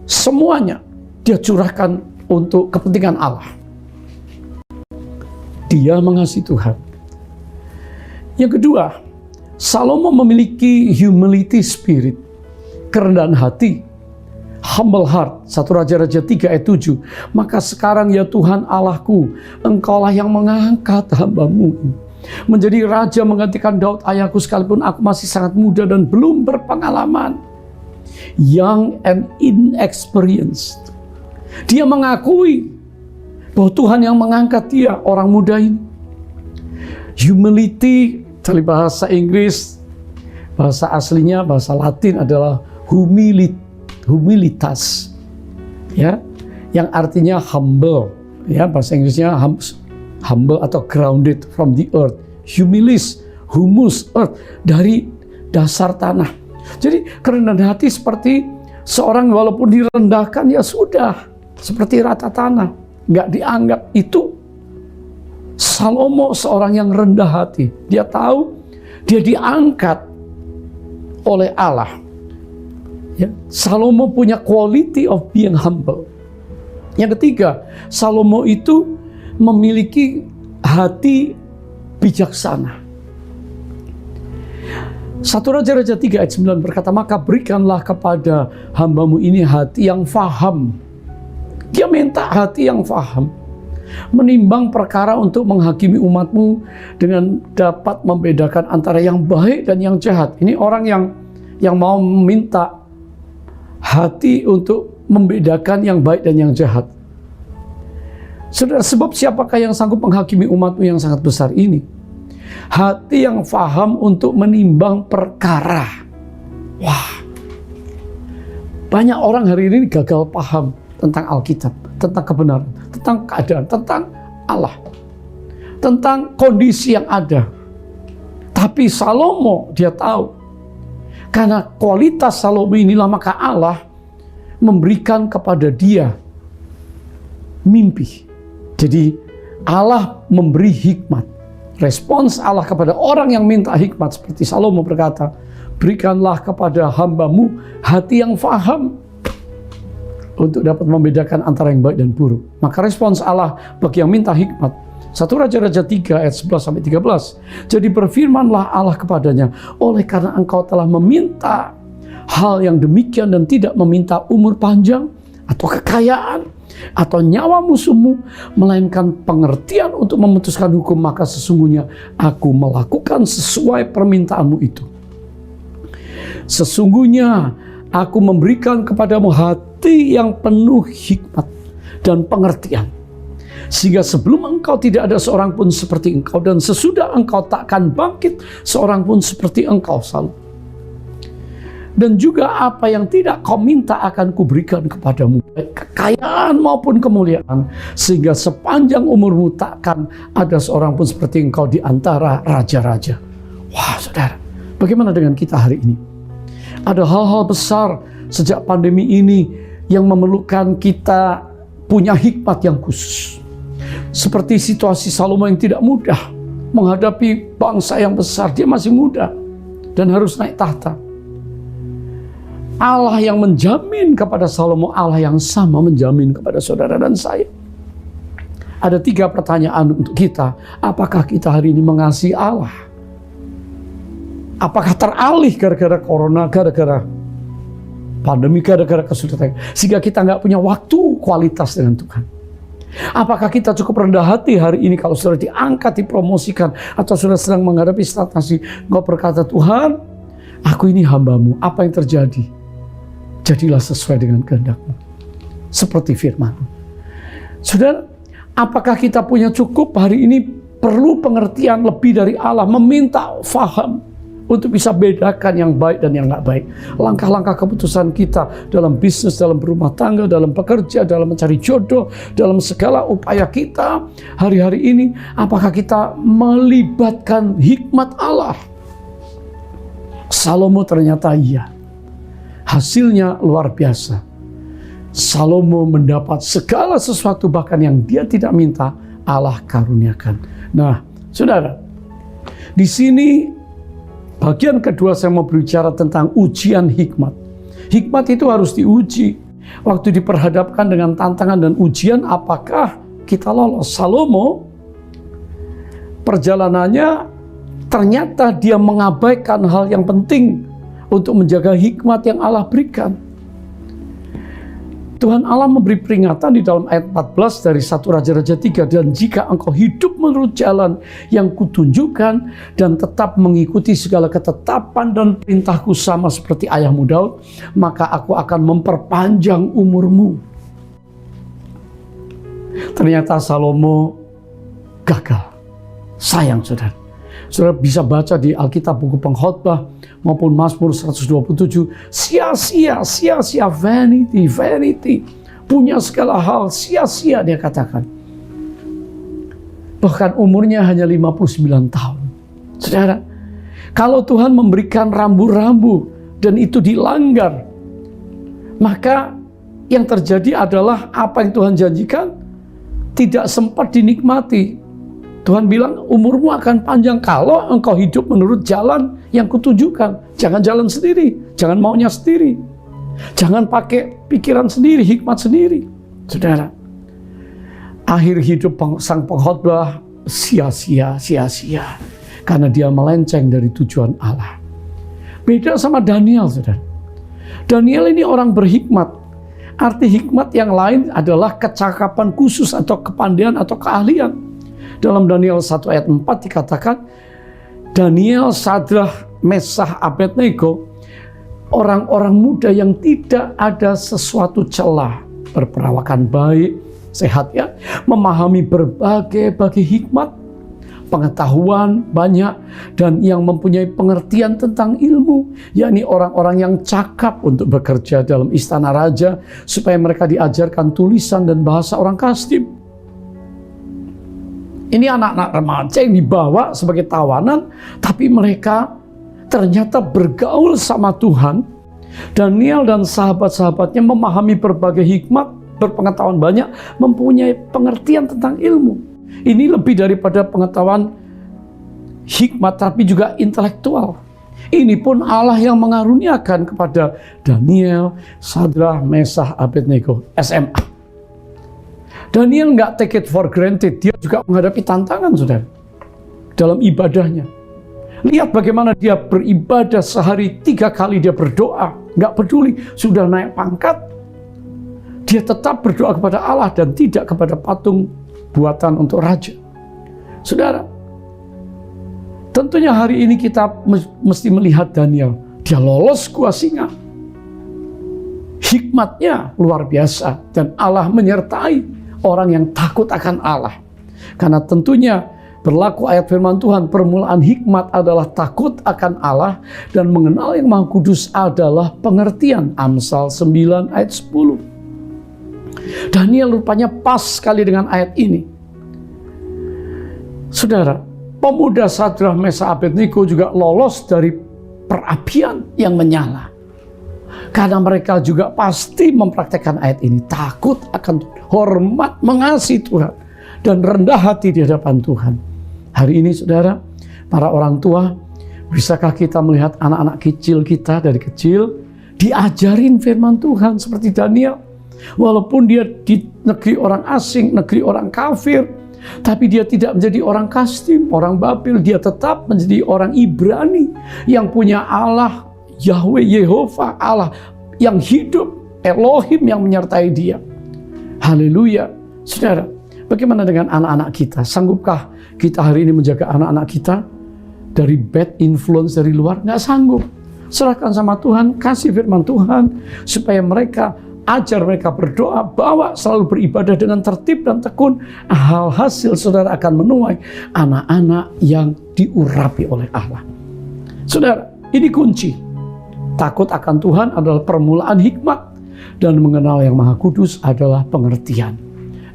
semuanya dia curahkan untuk kepentingan Allah. Dia mengasihi Tuhan. Yang kedua, Salomo memiliki humility spirit, kerendahan hati, humble heart. 1 Raja-Raja 3 ayat 7. Maka sekarang ya Tuhan Allahku, Engkaulah yang mengangkat hamba-Mu menjadi raja menggantikan Daud ayahku, sekalipun aku masih sangat muda dan belum berpengalaman. Young and inexperienced. Dia mengakui bahwa Tuhan yang mengangkat dia, orang muda ini. Humility dari bahasa Inggris, bahasa aslinya, bahasa Latin adalah humilitas, ya, yang artinya humble, ya, bahasa Inggrisnya humble atau grounded from the earth, humilis, humus, earth, dari dasar tanah. Jadi kerendahan hati seperti seorang walaupun direndahkan ya sudah, seperti rata tanah, nggak dianggap. Itu Salomo seorang yang rendah hati. Dia tahu dia diangkat oleh Allah. Ya, Salomo punya quality of being humble. Yang ketiga, Salomo itu memiliki hati bijaksana. 1 Raja-Raja 3 ayat 9 berkata, maka berikanlah kepada hamba-Mu ini hati yang faham. Dia minta hati yang faham, menimbang perkara untuk menghakimi umat-Mu dengan dapat membedakan antara yang baik dan yang jahat. Ini orang yang mau minta hati untuk membedakan yang baik dan yang jahat. Saudara, sebab siapakah yang sanggup menghakimi umat-Mu yang sangat besar ini? Hati yang faham untuk menimbang perkara. Wah, banyak orang hari ini gagal paham tentang Alkitab, tentang kebenaran, tentang keadaan, tentang Allah, tentang kondisi yang ada. Tapi Salomo dia tahu, karena kualitas Salomo inilah maka Allah memberikan kepada dia mimpi. Jadi Allah memberi hikmat. Respons Allah kepada orang yang minta hikmat seperti Salomo berkata, berikanlah kepada hamba-Mu hati yang faham untuk dapat membedakan antara yang baik dan buruk. Maka respons Allah bagi yang minta hikmat, 1 Raja-Raja 3 ayat 11-13. Jadi berfirmanlah Allah kepadanya, oleh karena engkau telah meminta hal yang demikian dan tidak meminta umur panjang atau kekayaan atau nyawa musuhmu, melainkan pengertian untuk memutuskan hukum, maka sesungguhnya aku melakukan sesuai permintaanmu itu. Sesungguhnya aku memberikan kepadamu hati yang penuh hikmat dan pengertian, sehingga sebelum engkau tidak ada seorang pun seperti engkau, dan sesudah engkau takkan bangkit seorang pun seperti engkau, Salomo. Dan juga apa yang tidak kau minta akan kuberikan kepadamu, baik kekayaan maupun kemuliaan, sehingga sepanjang umurmu takkan ada seorang pun seperti engkau di antara raja-raja. Wah, saudara, bagaimana dengan kita hari ini? Ada hal-hal besar sejak pandemi ini yang memerlukan kita punya hikmat yang khusus. Seperti situasi Salomo yang tidak mudah menghadapi bangsa yang besar. Dia masih muda dan harus naik tahta. Allah yang menjamin kepada Salomo, Allah yang sama menjamin kepada saudara dan saya. Ada 3 pertanyaan untuk kita. Apakah kita hari ini mengasihi Allah? Apakah teralih gara-gara corona, gara-gara pandemi, gara-gara kesulitan, sehingga kita nggak punya waktu kualitas dengan Tuhan? Apakah kita cukup rendah hati hari ini kalau sudah diangkat, dipromosikan, atau sudah sedang menghadapi stagnasi, engkau berkata, Tuhan, aku ini hamba-Mu, apa yang terjadi? Jadilah sesuai dengan kehendak-Mu, seperti firman-Mu. Saudara, apakah kita punya cukup hari ini perlu pengertian lebih dari Allah, meminta faham untuk bisa bedakan yang baik dan yang nggak baik. Langkah-langkah keputusan kita dalam bisnis, dalam berumah tangga, dalam bekerja, dalam mencari jodoh, dalam segala upaya kita hari-hari ini, apakah kita melibatkan hikmat Allah? Salomo ternyata iya. Hasilnya luar biasa. Salomo mendapat segala sesuatu bahkan yang dia tidak minta, Allah karuniakan. Nah, saudara, di sini Bagian kedua saya mau berbicara tentang ujian hikmat. Hikmat itu harus diuji. Waktu diperhadapkan dengan tantangan dan ujian, apakah kita lolos? Salomo, perjalanannya ternyata dia mengabaikan hal yang penting untuk menjaga hikmat yang Allah berikan. Tuhan Allah memberi peringatan di dalam ayat 14 dari 1 Raja-Raja 3, dan jika engkau hidup menurut jalan yang kutunjukkan dan tetap mengikuti segala ketetapan dan perintahku sama seperti ayahmu Daud, maka aku akan memperpanjang umurmu. Ternyata Salomo gagal. Sayang, saudara. Saudara bisa baca di Alkitab buku Pengkhotbah maupun Mazmur 127, sia-sia, vanity, punya segala hal, sia-sia dia katakan. Bahkan umurnya hanya 59 tahun. Saudara, kalau Tuhan memberikan rambu-rambu dan itu dilanggar, maka yang terjadi adalah apa yang Tuhan janjikan tidak sempat dinikmati. Tuhan bilang, umurmu akan panjang kalau engkau hidup menurut jalan yang kutunjukkan. Jangan jalan sendiri, jangan maunya sendiri. Jangan pakai pikiran sendiri, hikmat sendiri. Saudara, akhir hidup sang pengkhotbah sia-sia. Karena dia melenceng dari tujuan Allah. Beda sama Daniel, saudara. Daniel ini orang berhikmat. Arti hikmat yang lain adalah kecakapan khusus atau kepandaian atau keahlian. Dalam Daniel 1 ayat 4 dikatakan, Daniel, Sadrah, Mesah, Abednego, orang-orang muda yang tidak ada sesuatu celah, berperawakan baik, sehat ya, memahami berbagai hikmat, pengetahuan banyak, dan yang mempunyai pengertian tentang ilmu, yakni orang-orang yang cakap untuk bekerja dalam istana raja, supaya mereka diajarkan tulisan dan bahasa orang Kasdim. Ini anak-anak remaja yang dibawa sebagai tawanan, tapi mereka ternyata bergaul sama Tuhan. Daniel dan sahabat-sahabatnya memahami berbagai hikmat, berpengetahuan banyak, mempunyai pengertian tentang ilmu. Ini lebih daripada pengetahuan hikmat, tapi juga intelektual. Ini pun Allah yang mengaruniakan kepada Daniel, Sadrah, Mesah, Abednego, SMA. Daniel nggak take it for granted, dia juga menghadapi tantangan, saudara, dalam ibadahnya. Lihat bagaimana dia beribadah sehari 3 kali, dia berdoa, nggak peduli sudah naik pangkat, dia tetap berdoa kepada Allah dan tidak kepada patung buatan untuk raja. Saudara, tentunya hari ini kita mesti melihat Daniel, dia lolos gua singa. Hikmatnya luar biasa dan Allah menyertai orang yang takut akan Allah. Karena tentunya berlaku ayat firman Tuhan, permulaan hikmat adalah takut akan Allah dan mengenal yang Maha Kudus adalah pengertian. Amsal 9 ayat 10. Daniel rupanya pas sekali dengan ayat ini. Saudara, pemuda Sadrah, Mesah, Abednego juga lolos dari perapian yang menyala. Karena mereka juga pasti mempraktekkan ayat ini. Takut akan Tuhan, hormat, mengasihi Tuhan, dan rendah hati di hadapan Tuhan. Hari ini saudara, para orang tua, bisakah kita melihat anak-anak kecil kita dari kecil diajarin firman Tuhan seperti Daniel? Walaupun dia di negeri orang asing, negeri orang kafir, tapi dia tidak menjadi orang Kasdim, orang Babil. Dia tetap menjadi orang Ibrani yang punya Allah, Yahweh, Yehova, Allah yang hidup, Elohim yang menyertai dia. Haleluya. Saudara, bagaimana dengan anak-anak kita? Sanggupkah kita hari ini menjaga anak-anak kita dari bad influence dari luar? Nggak sanggup. Serahkan sama Tuhan, kasih firman Tuhan, supaya mereka, ajar mereka berdoa, bawa selalu beribadah dengan tertib dan tekun. Hasil saudara akan menuai anak-anak yang diurapi oleh Allah. Saudara, ini kunci. Takut akan Tuhan adalah permulaan hikmat, dan mengenal yang Maha Kudus adalah pengertian.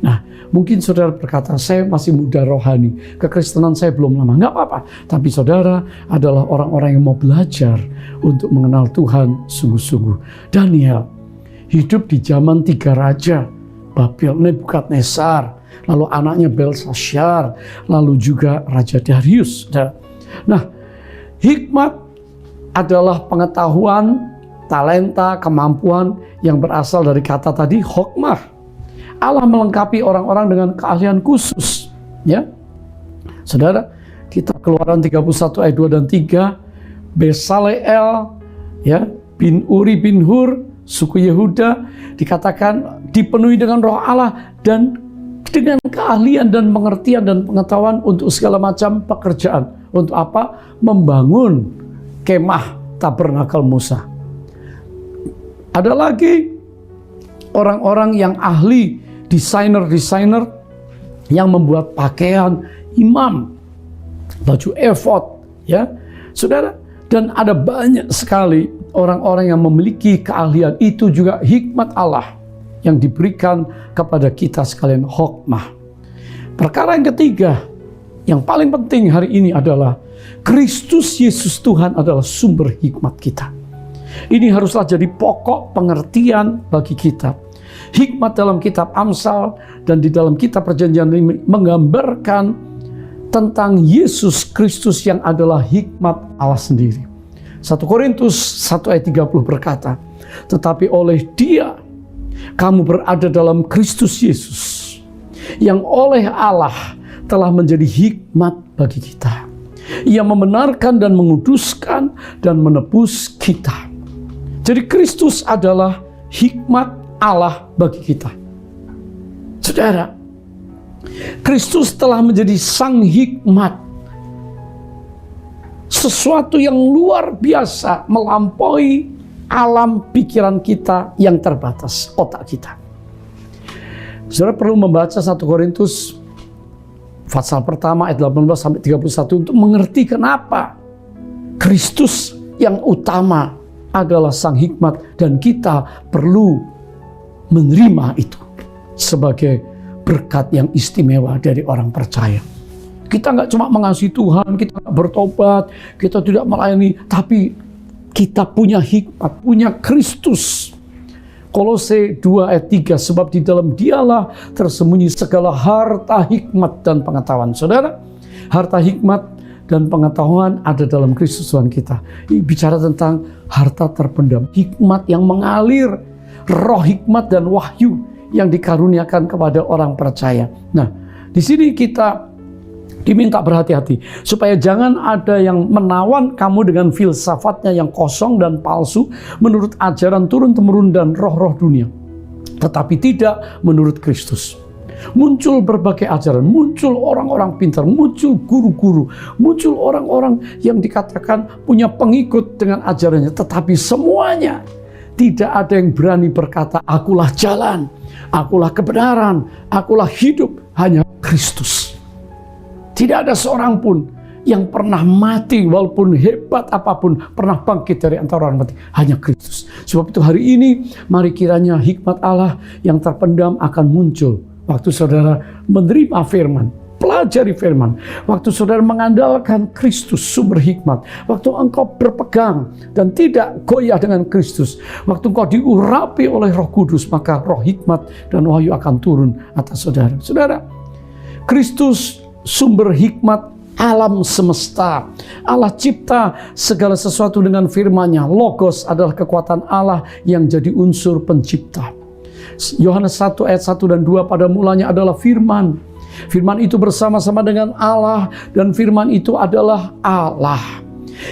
Nah, mungkin saudara berkata, saya masih muda rohani, kekristenan saya belum lama. Nggak apa-apa, tapi saudara adalah orang-orang yang mau belajar untuk mengenal Tuhan sungguh-sungguh. Daniel hidup di zaman 3 raja, Babel, Nebukadnezar, lalu anaknya Belshazzar, lalu juga Raja Darius. Nah, hikmat adalah pengetahuan, talenta, kemampuan yang berasal dari kata tadi hokmah. Allah melengkapi orang-orang dengan keahlian khusus, ya. Saudara, kita Keluaran 31 ayat 2 dan 3, Besaleel, ya, bin Uri bin Hur, suku Yehuda, dikatakan dipenuhi dengan roh Allah dan dengan keahlian dan pengertian dan pengetahuan untuk segala macam pekerjaan. Untuk apa? Membangun kemah tabernakel Musa. Ada lagi orang-orang yang ahli, desainer yang membuat pakaian imam, baju efod, ya, saudara. Dan ada banyak sekali orang-orang yang memiliki keahlian. Itu juga hikmat Allah yang diberikan kepada kita sekalian, hokmah. Perkara yang ketiga, yang paling penting hari ini adalah Kristus Yesus Tuhan adalah sumber hikmat kita. Ini haruslah jadi pokok pengertian bagi kita. Hikmat dalam kitab Amsal dan di dalam kitab Perjanjian ini menggambarkan tentang Yesus Kristus yang adalah hikmat Allah sendiri. 1 Korintus 1 ayat 30 berkata, tetapi oleh Dia kamu berada dalam Kristus Yesus, yang oleh Allah telah menjadi hikmat bagi kita. Ia membenarkan dan menguduskan dan menebus kita. Jadi Kristus adalah hikmat Allah bagi kita. Saudara, Kristus telah menjadi sang hikmat. Sesuatu yang luar biasa melampaui alam pikiran kita yang terbatas, otak kita. Saudara perlu membaca 1 Korintus pasal pertama ayat 18 sampai 31 untuk mengerti kenapa Kristus yang utama adalah sang hikmat dan kita perlu menerima itu sebagai berkat yang istimewa dari orang percaya. Kita nggak cuma mengasihi Tuhan, kita nggak bertobat, kita tidak melayani, tapi kita punya hikmat, punya Kristus. Kolose 2 ayat 3, sebab di dalam Dialah tersembunyi segala harta hikmat dan pengetahuan. Saudara, harta hikmat dan pengetahuan ada dalam Kristus Tuhan kita. Ini bicara tentang harta terpendam, hikmat yang mengalir, roh hikmat dan wahyu yang dikaruniakan kepada orang percaya. Nah, di sini kita diminta berhati-hati supaya jangan ada yang menawan kamu dengan filsafatnya yang kosong dan palsu menurut ajaran turun-temurun dan roh-roh dunia, tetapi tidak menurut Kristus. Muncul berbagai ajaran, muncul orang-orang pintar, muncul guru-guru, muncul orang-orang yang dikatakan punya pengikut dengan ajarannya, tetapi semuanya tidak ada yang berani berkata, akulah jalan, akulah kebenaran, akulah hidup, hanya Kristus. Tidak ada seorang pun yang pernah mati, walaupun hebat apapun, pernah bangkit dari antara orang mati. Hanya Kristus. Sebab itu hari ini, mari kiranya hikmat Allah yang terpendam akan muncul. Waktu saudara menerima firman, pelajari firman. Waktu saudara mengandalkan Kristus, sumber hikmat. Waktu engkau berpegang dan tidak goyah dengan Kristus. Waktu engkau diurapi oleh Roh Kudus, maka roh hikmat dan wahyu akan turun atas saudara. Saudara, Kristus sumber hikmat alam semesta. Allah cipta segala sesuatu dengan firman-Nya. Logos adalah kekuatan Allah yang jadi unsur pencipta. Yohanes 1 ayat 1 dan 2, pada mulanya adalah firman. Firman itu bersama-sama dengan Allah dan firman itu adalah Allah.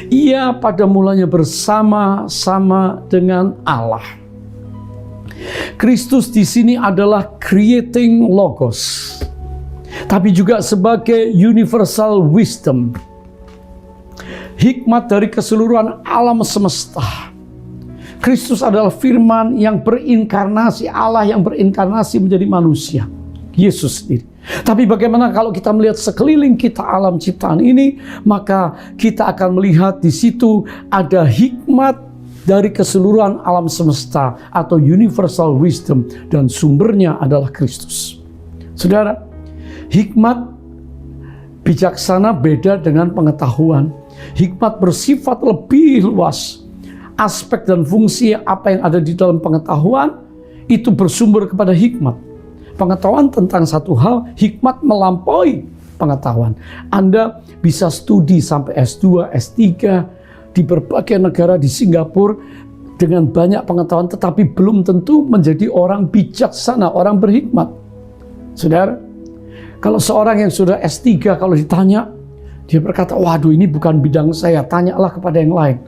Ia pada mulanya bersama-sama dengan Allah. Kristus di sini adalah creating logos, tapi juga sebagai universal wisdom, hikmat dari keseluruhan alam semesta. Kristus adalah firman yang berinkarnasi, Allah yang berinkarnasi menjadi manusia, Yesus sendiri. Tapi bagaimana kalau kita melihat sekeliling kita alam ciptaan ini, maka kita akan melihat di situ ada hikmat dari keseluruhan alam semesta atau universal wisdom, dan sumbernya adalah Kristus. Saudara, hikmat bijaksana beda dengan pengetahuan. Hikmat bersifat lebih luas. Aspek dan fungsi apa yang ada di dalam pengetahuan itu bersumber kepada hikmat. Pengetahuan tentang satu hal, hikmat melampaui pengetahuan. Anda bisa studi sampai S2, S3, di berbagai negara, di Singapura, dengan banyak pengetahuan, tetapi belum tentu menjadi orang bijaksana, orang berhikmat. Saudara, kalau seorang yang sudah S3, kalau ditanya, dia berkata, waduh ini bukan bidang saya, tanyalah kepada yang lain.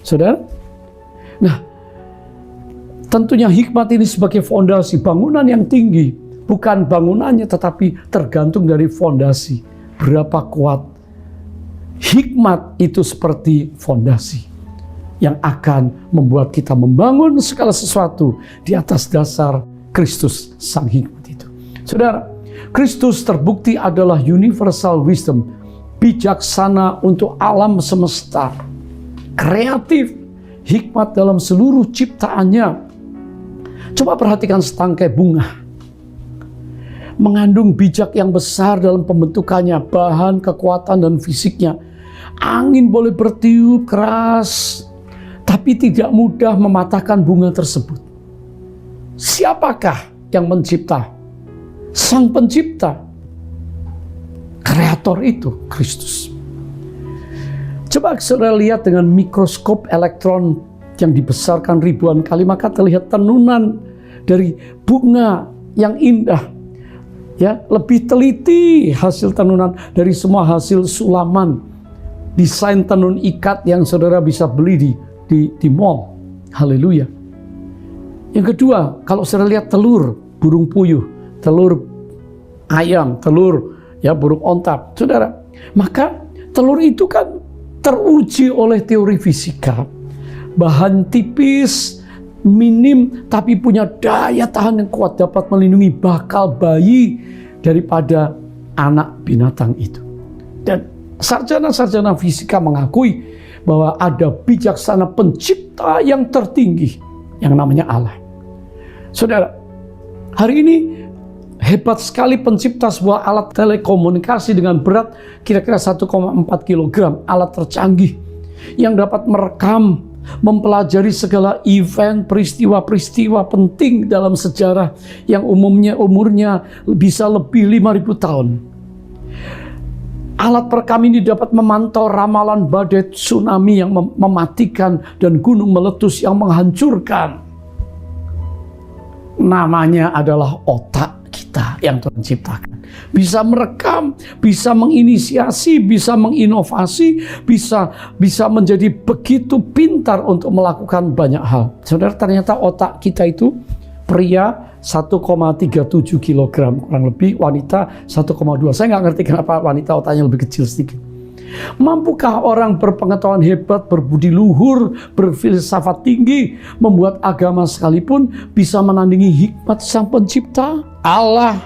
Saudara, nah, tentunya hikmat ini sebagai fondasi bangunan yang tinggi, bukan bangunannya tetapi tergantung dari fondasi. Berapa kuat hikmat itu seperti fondasi yang akan membuat kita membangun segala sesuatu di atas dasar Kristus sang hikmat itu. Saudara, Kristus terbukti adalah universal wisdom, bijaksana untuk alam semesta, kreatif, hikmat dalam seluruh ciptaannya. Coba perhatikan setangkai bunga. Mengandung bijak yang besar dalam pembentukannya, bahan, kekuatan, dan fisiknya. Angin boleh bertiup keras, tapi tidak mudah mematahkan bunga tersebut. Siapakah yang mencipta? Sang pencipta. Kreator itu, Kristus. Coba saudara lihat dengan mikroskop elektron yang dibesarkan ribuan kali, maka terlihat tenunan dari bunga yang indah. Ya, lebih teliti hasil tenunan dari semua hasil sulaman. Desain tenun ikat yang saudara bisa beli di mall. Haleluya. Yang kedua, kalau saudara lihat telur burung puyuh, telur ayam, telur burung onta, saudara, maka telur itu kan teruji oleh teori fisika. Bahan tipis, minim, tapi punya daya tahan yang kuat, dapat melindungi bakal bayi daripada anak binatang itu. Dan sarjana-sarjana fisika mengakui bahwa ada bijaksana pencipta yang tertinggi yang namanya Allah. Saudara, hari ini hebat sekali pencipta sebuah alat telekomunikasi dengan berat kira-kira 1,4 kg, alat tercanggih yang dapat merekam, mempelajari segala event, peristiwa-peristiwa penting dalam sejarah yang umurnya bisa lebih 5.000 tahun. Alat perekam ini dapat memantau ramalan badai tsunami yang mematikan dan gunung meletus yang menghancurkan. Namanya adalah otak kita yang Tuhan ciptakan. Bisa merekam, bisa menginisiasi, bisa menginovasi, bisa menjadi begitu pintar untuk melakukan banyak hal. Saudara, ternyata otak kita itu pria 1,37 kg, kurang lebih wanita 1,2. Saya nggak ngerti kenapa wanita otaknya lebih kecil sedikit. Mampukah orang berpengetahuan hebat, berbudi luhur, berfilsafat tinggi, membuat agama sekalipun bisa menandingi hikmat sang pencipta? Allah,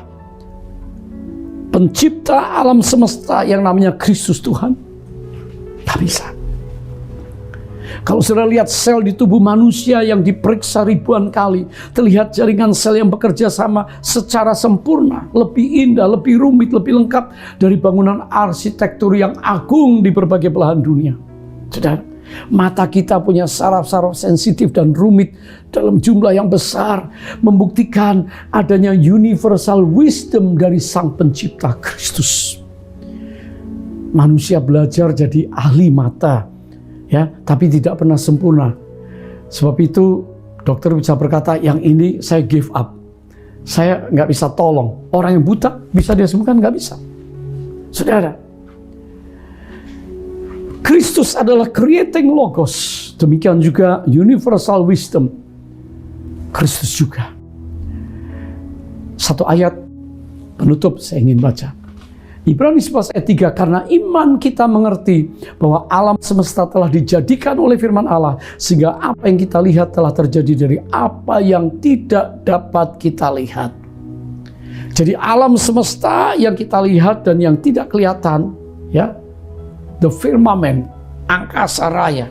pencipta alam semesta yang namanya Kristus Tuhan? Tak bisa. Kalau saudara lihat sel di tubuh manusia yang diperiksa ribuan kali, terlihat jaringan sel yang bekerja sama secara sempurna, lebih indah, lebih rumit, lebih lengkap dari bangunan arsitektur yang agung di berbagai belahan dunia. Saudara, mata kita punya saraf-saraf sensitif dan rumit dalam jumlah yang besar, membuktikan adanya universal wisdom dari sang pencipta Kristus. Manusia belajar jadi ahli mata, ya, tapi tidak pernah sempurna. Sebab itu dokter bisa berkata, yang ini saya give up, saya nggak bisa tolong. Orang yang buta bisa dia sembuhkan? Nggak bisa. Saudara, Kristus adalah creating logos, demikian juga universal wisdom. Kristus juga. Satu ayat penutup saya ingin baca. Ibrani 11 ayat 3, karena iman kita mengerti bahwa alam semesta telah dijadikan oleh firman Allah, sehingga apa yang kita lihat telah terjadi dari apa yang tidak dapat kita lihat. Jadi alam semesta yang kita lihat dan yang tidak kelihatan, ya, the firmament, angkasa raya,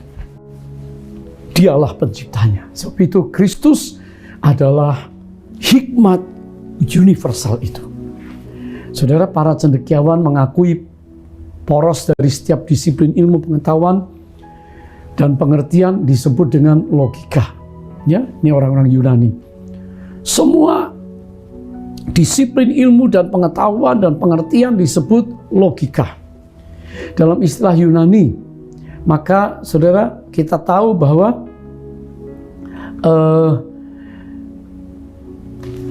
dialah penciptanya. Sebab itu Kristus adalah hikmat universal itu. Saudara, para cendekiawan mengakui poros dari setiap disiplin ilmu pengetahuan dan pengertian disebut dengan logika. Ya, ini orang-orang Yunani. Semua disiplin ilmu dan pengetahuan dan pengertian disebut logika. Dalam istilah Yunani, Maka saudara, kita tahu bahwa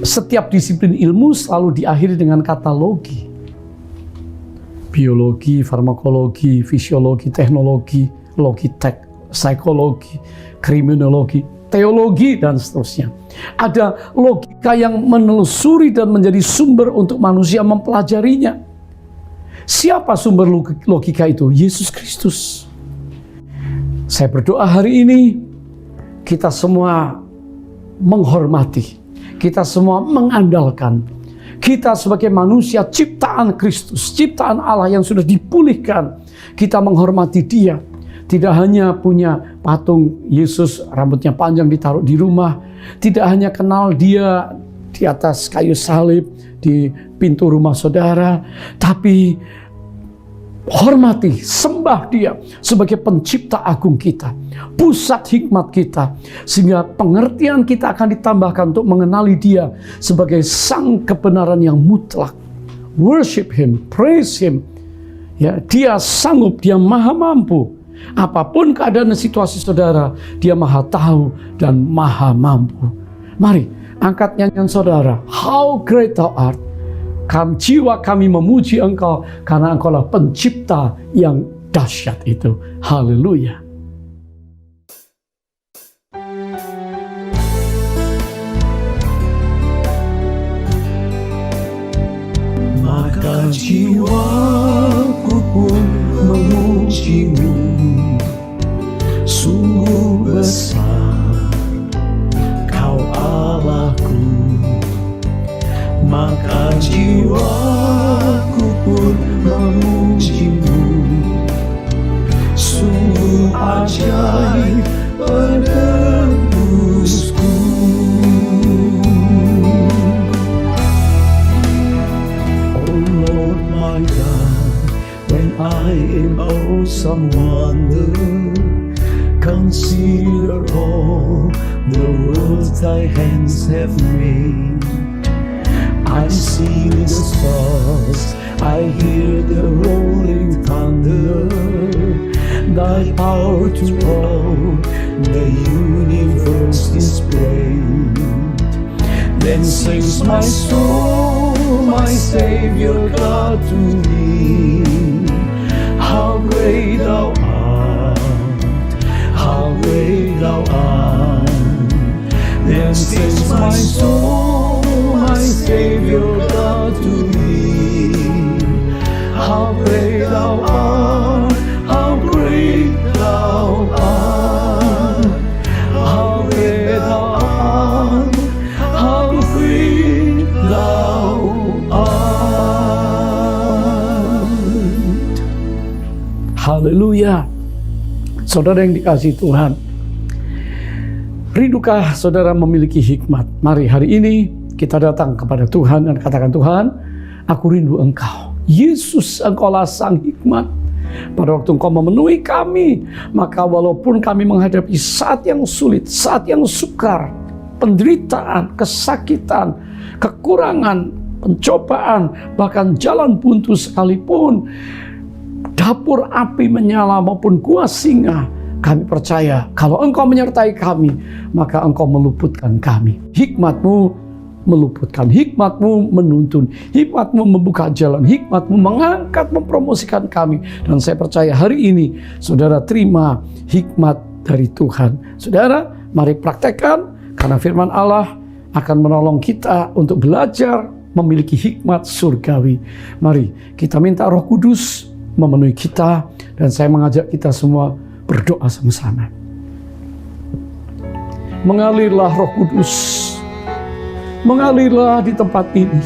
setiap disiplin ilmu selalu diakhiri dengan kata logi. Biologi, farmakologi, fisiologi, teknologi, logitek, psikologi, kriminologi, teologi, dan seterusnya. Ada logika yang menelusuri dan menjadi sumber untuk manusia mempelajarinya. Siapa sumber logika itu? Yesus Kristus. Saya berdoa hari ini kita semua menghormati, kita semua mengandalkan, kita sebagai manusia ciptaan Kristus, ciptaan Allah yang sudah dipulihkan, kita menghormati Dia. Tidak hanya punya patung Yesus rambutnya panjang ditaruh di rumah, tidak hanya kenal Dia di atas kayu salib di pintu rumah saudara, tapi hormati, sembah Dia sebagai pencipta agung kita, pusat hikmat kita, sehingga pengertian kita akan ditambahkan untuk mengenali Dia sebagai sang kebenaran yang mutlak. Worship Him, praise Him. Ya, Dia sanggup, Dia maha mampu. Apapun keadaan dan situasi saudara, Dia maha tahu dan maha mampu. Mari, angkat nyanyian saudara, How Great Thou Art. Jiwa kami memuji Engkau, karena Engkaulah pencipta yang dahsyat itu. Haleluya. Maka jiwaku pun memuji-Mu, sungguh besar Kau Allahku. Maka jiwaku pun memuji-Mu, sungguh ajaib penebusku. Oh Lord my God, when I in awesome wonder consider all the worlds Thy hands have made, I see the stars, I hear the rolling thunder, Thy power to all the universe displayed. Then sings my soul, my Savior God to Thee, how great Thou art, how great Thou art. Then sings my soul, my Savior God to Thee, how great Thou art, how great Thou art, how great Thou art, how great Thou art. Haleluya. Saudara yang dikasihi Tuhan, rindukah saudara memiliki hikmat? Mari hari ini kita datang kepada Tuhan dan katakan, Tuhan, aku rindu Engkau. Yesus, Engkaulah sang hikmat. Pada waktu Engkau memenuhi kami, maka walaupun kami menghadapi saat yang sulit, saat yang sukar, penderitaan, kesakitan, kekurangan, pencobaan, bahkan jalan buntu sekalipun, dapur api menyala maupun gua singa, kami percaya kalau Engkau menyertai kami, maka Engkau meluputkan kami. Hikmat-Mu meluputkan, hikmat-Mu menuntun, hikmat-Mu membuka jalan, hikmat-Mu mengangkat, mempromosikan kami. Dan saya percaya hari ini saudara terima hikmat dari Tuhan. Saudara, mari praktekkan, karena firman Allah akan menolong kita untuk belajar memiliki hikmat surgawi. Mari kita minta Roh Kudus memenuhi kita, dan saya mengajak kita semua berdoa sama-sama. Mengalirlah Roh Kudus, mengalirlah di tempat ini,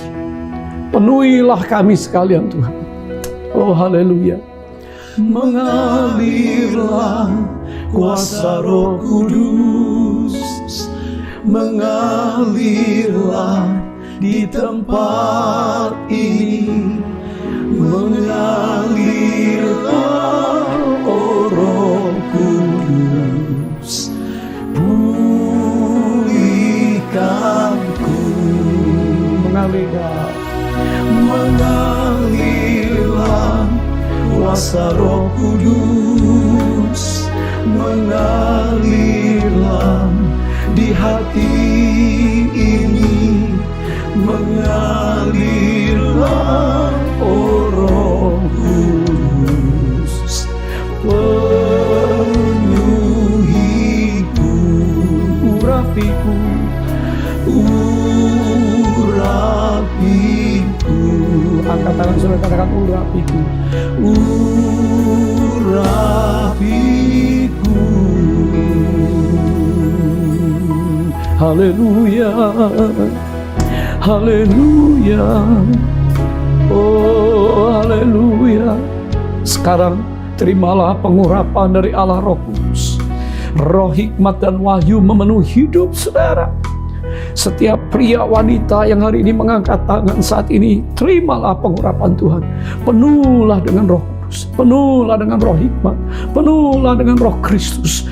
penuhilah kami sekalian Tuhan. Oh haleluya. Mengalirlah kuasa Roh Kudus, mengalirlah di tempat ini, mengalirlah oh Roh Kudus, pulihkanku. Mengalirlah kuasa Roh Kudus, mengalirlah di hati ini, mengalirlah Roh Kudus, penuhiku, urapiku, urapiku. Angkat tangan saudara, katakan urapiku. Urapiku. Haleluya, haleluya, oh haleluya. Sekarang terimalah pengurapan dari Allah Roh Kudus. Roh hikmat dan wahyu memenuhi hidup saudara. Setiap pria wanita yang hari ini mengangkat tangan saat ini, terimalah pengurapan Tuhan. Penuhlah dengan Roh Kudus, penuhlah dengan Roh hikmat, penuhlah dengan Roh Kristus.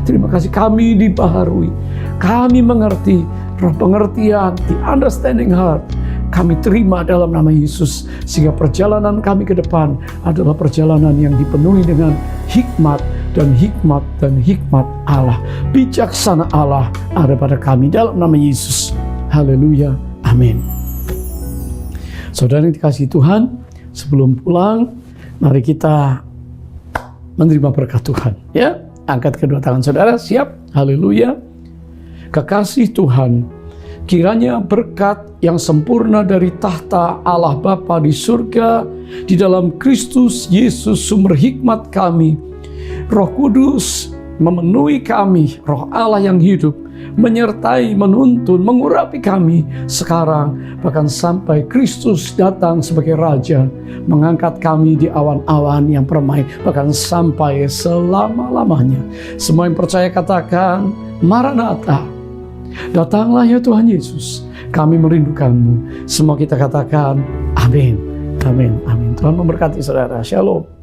Terima kasih kami dibaharui, kami mengerti, roh pengertian, the understanding heart, kami terima dalam nama Yesus, sehingga perjalanan kami ke depan adalah perjalanan yang dipenuhi dengan hikmat dan hikmat dan hikmat Allah. Bijaksana Allah ada pada kami dalam nama Yesus. Haleluya, amin. Saudara yang dikasihi Tuhan, sebelum pulang, mari kita menerima berkat Tuhan. Ya, angkat kedua tangan saudara, siap? Haleluya. Kekasih Tuhan, kiranya berkat yang sempurna dari tahta Allah Bapa di surga, di dalam Kristus Yesus sumber hikmat kami, Roh Kudus memenuhi kami, Roh Allah yang hidup, menyertai, menuntun, mengurapi kami sekarang, bahkan sampai Kristus datang sebagai Raja, mengangkat kami di awan-awan yang permai, bahkan sampai selama-lamanya. Semua yang percaya katakan, Maranatha, datanglah ya Tuhan Yesus, kami merindukanmu. Semua kita katakan, amin, amin, amin. Tuhan memberkati saudara. Shalom.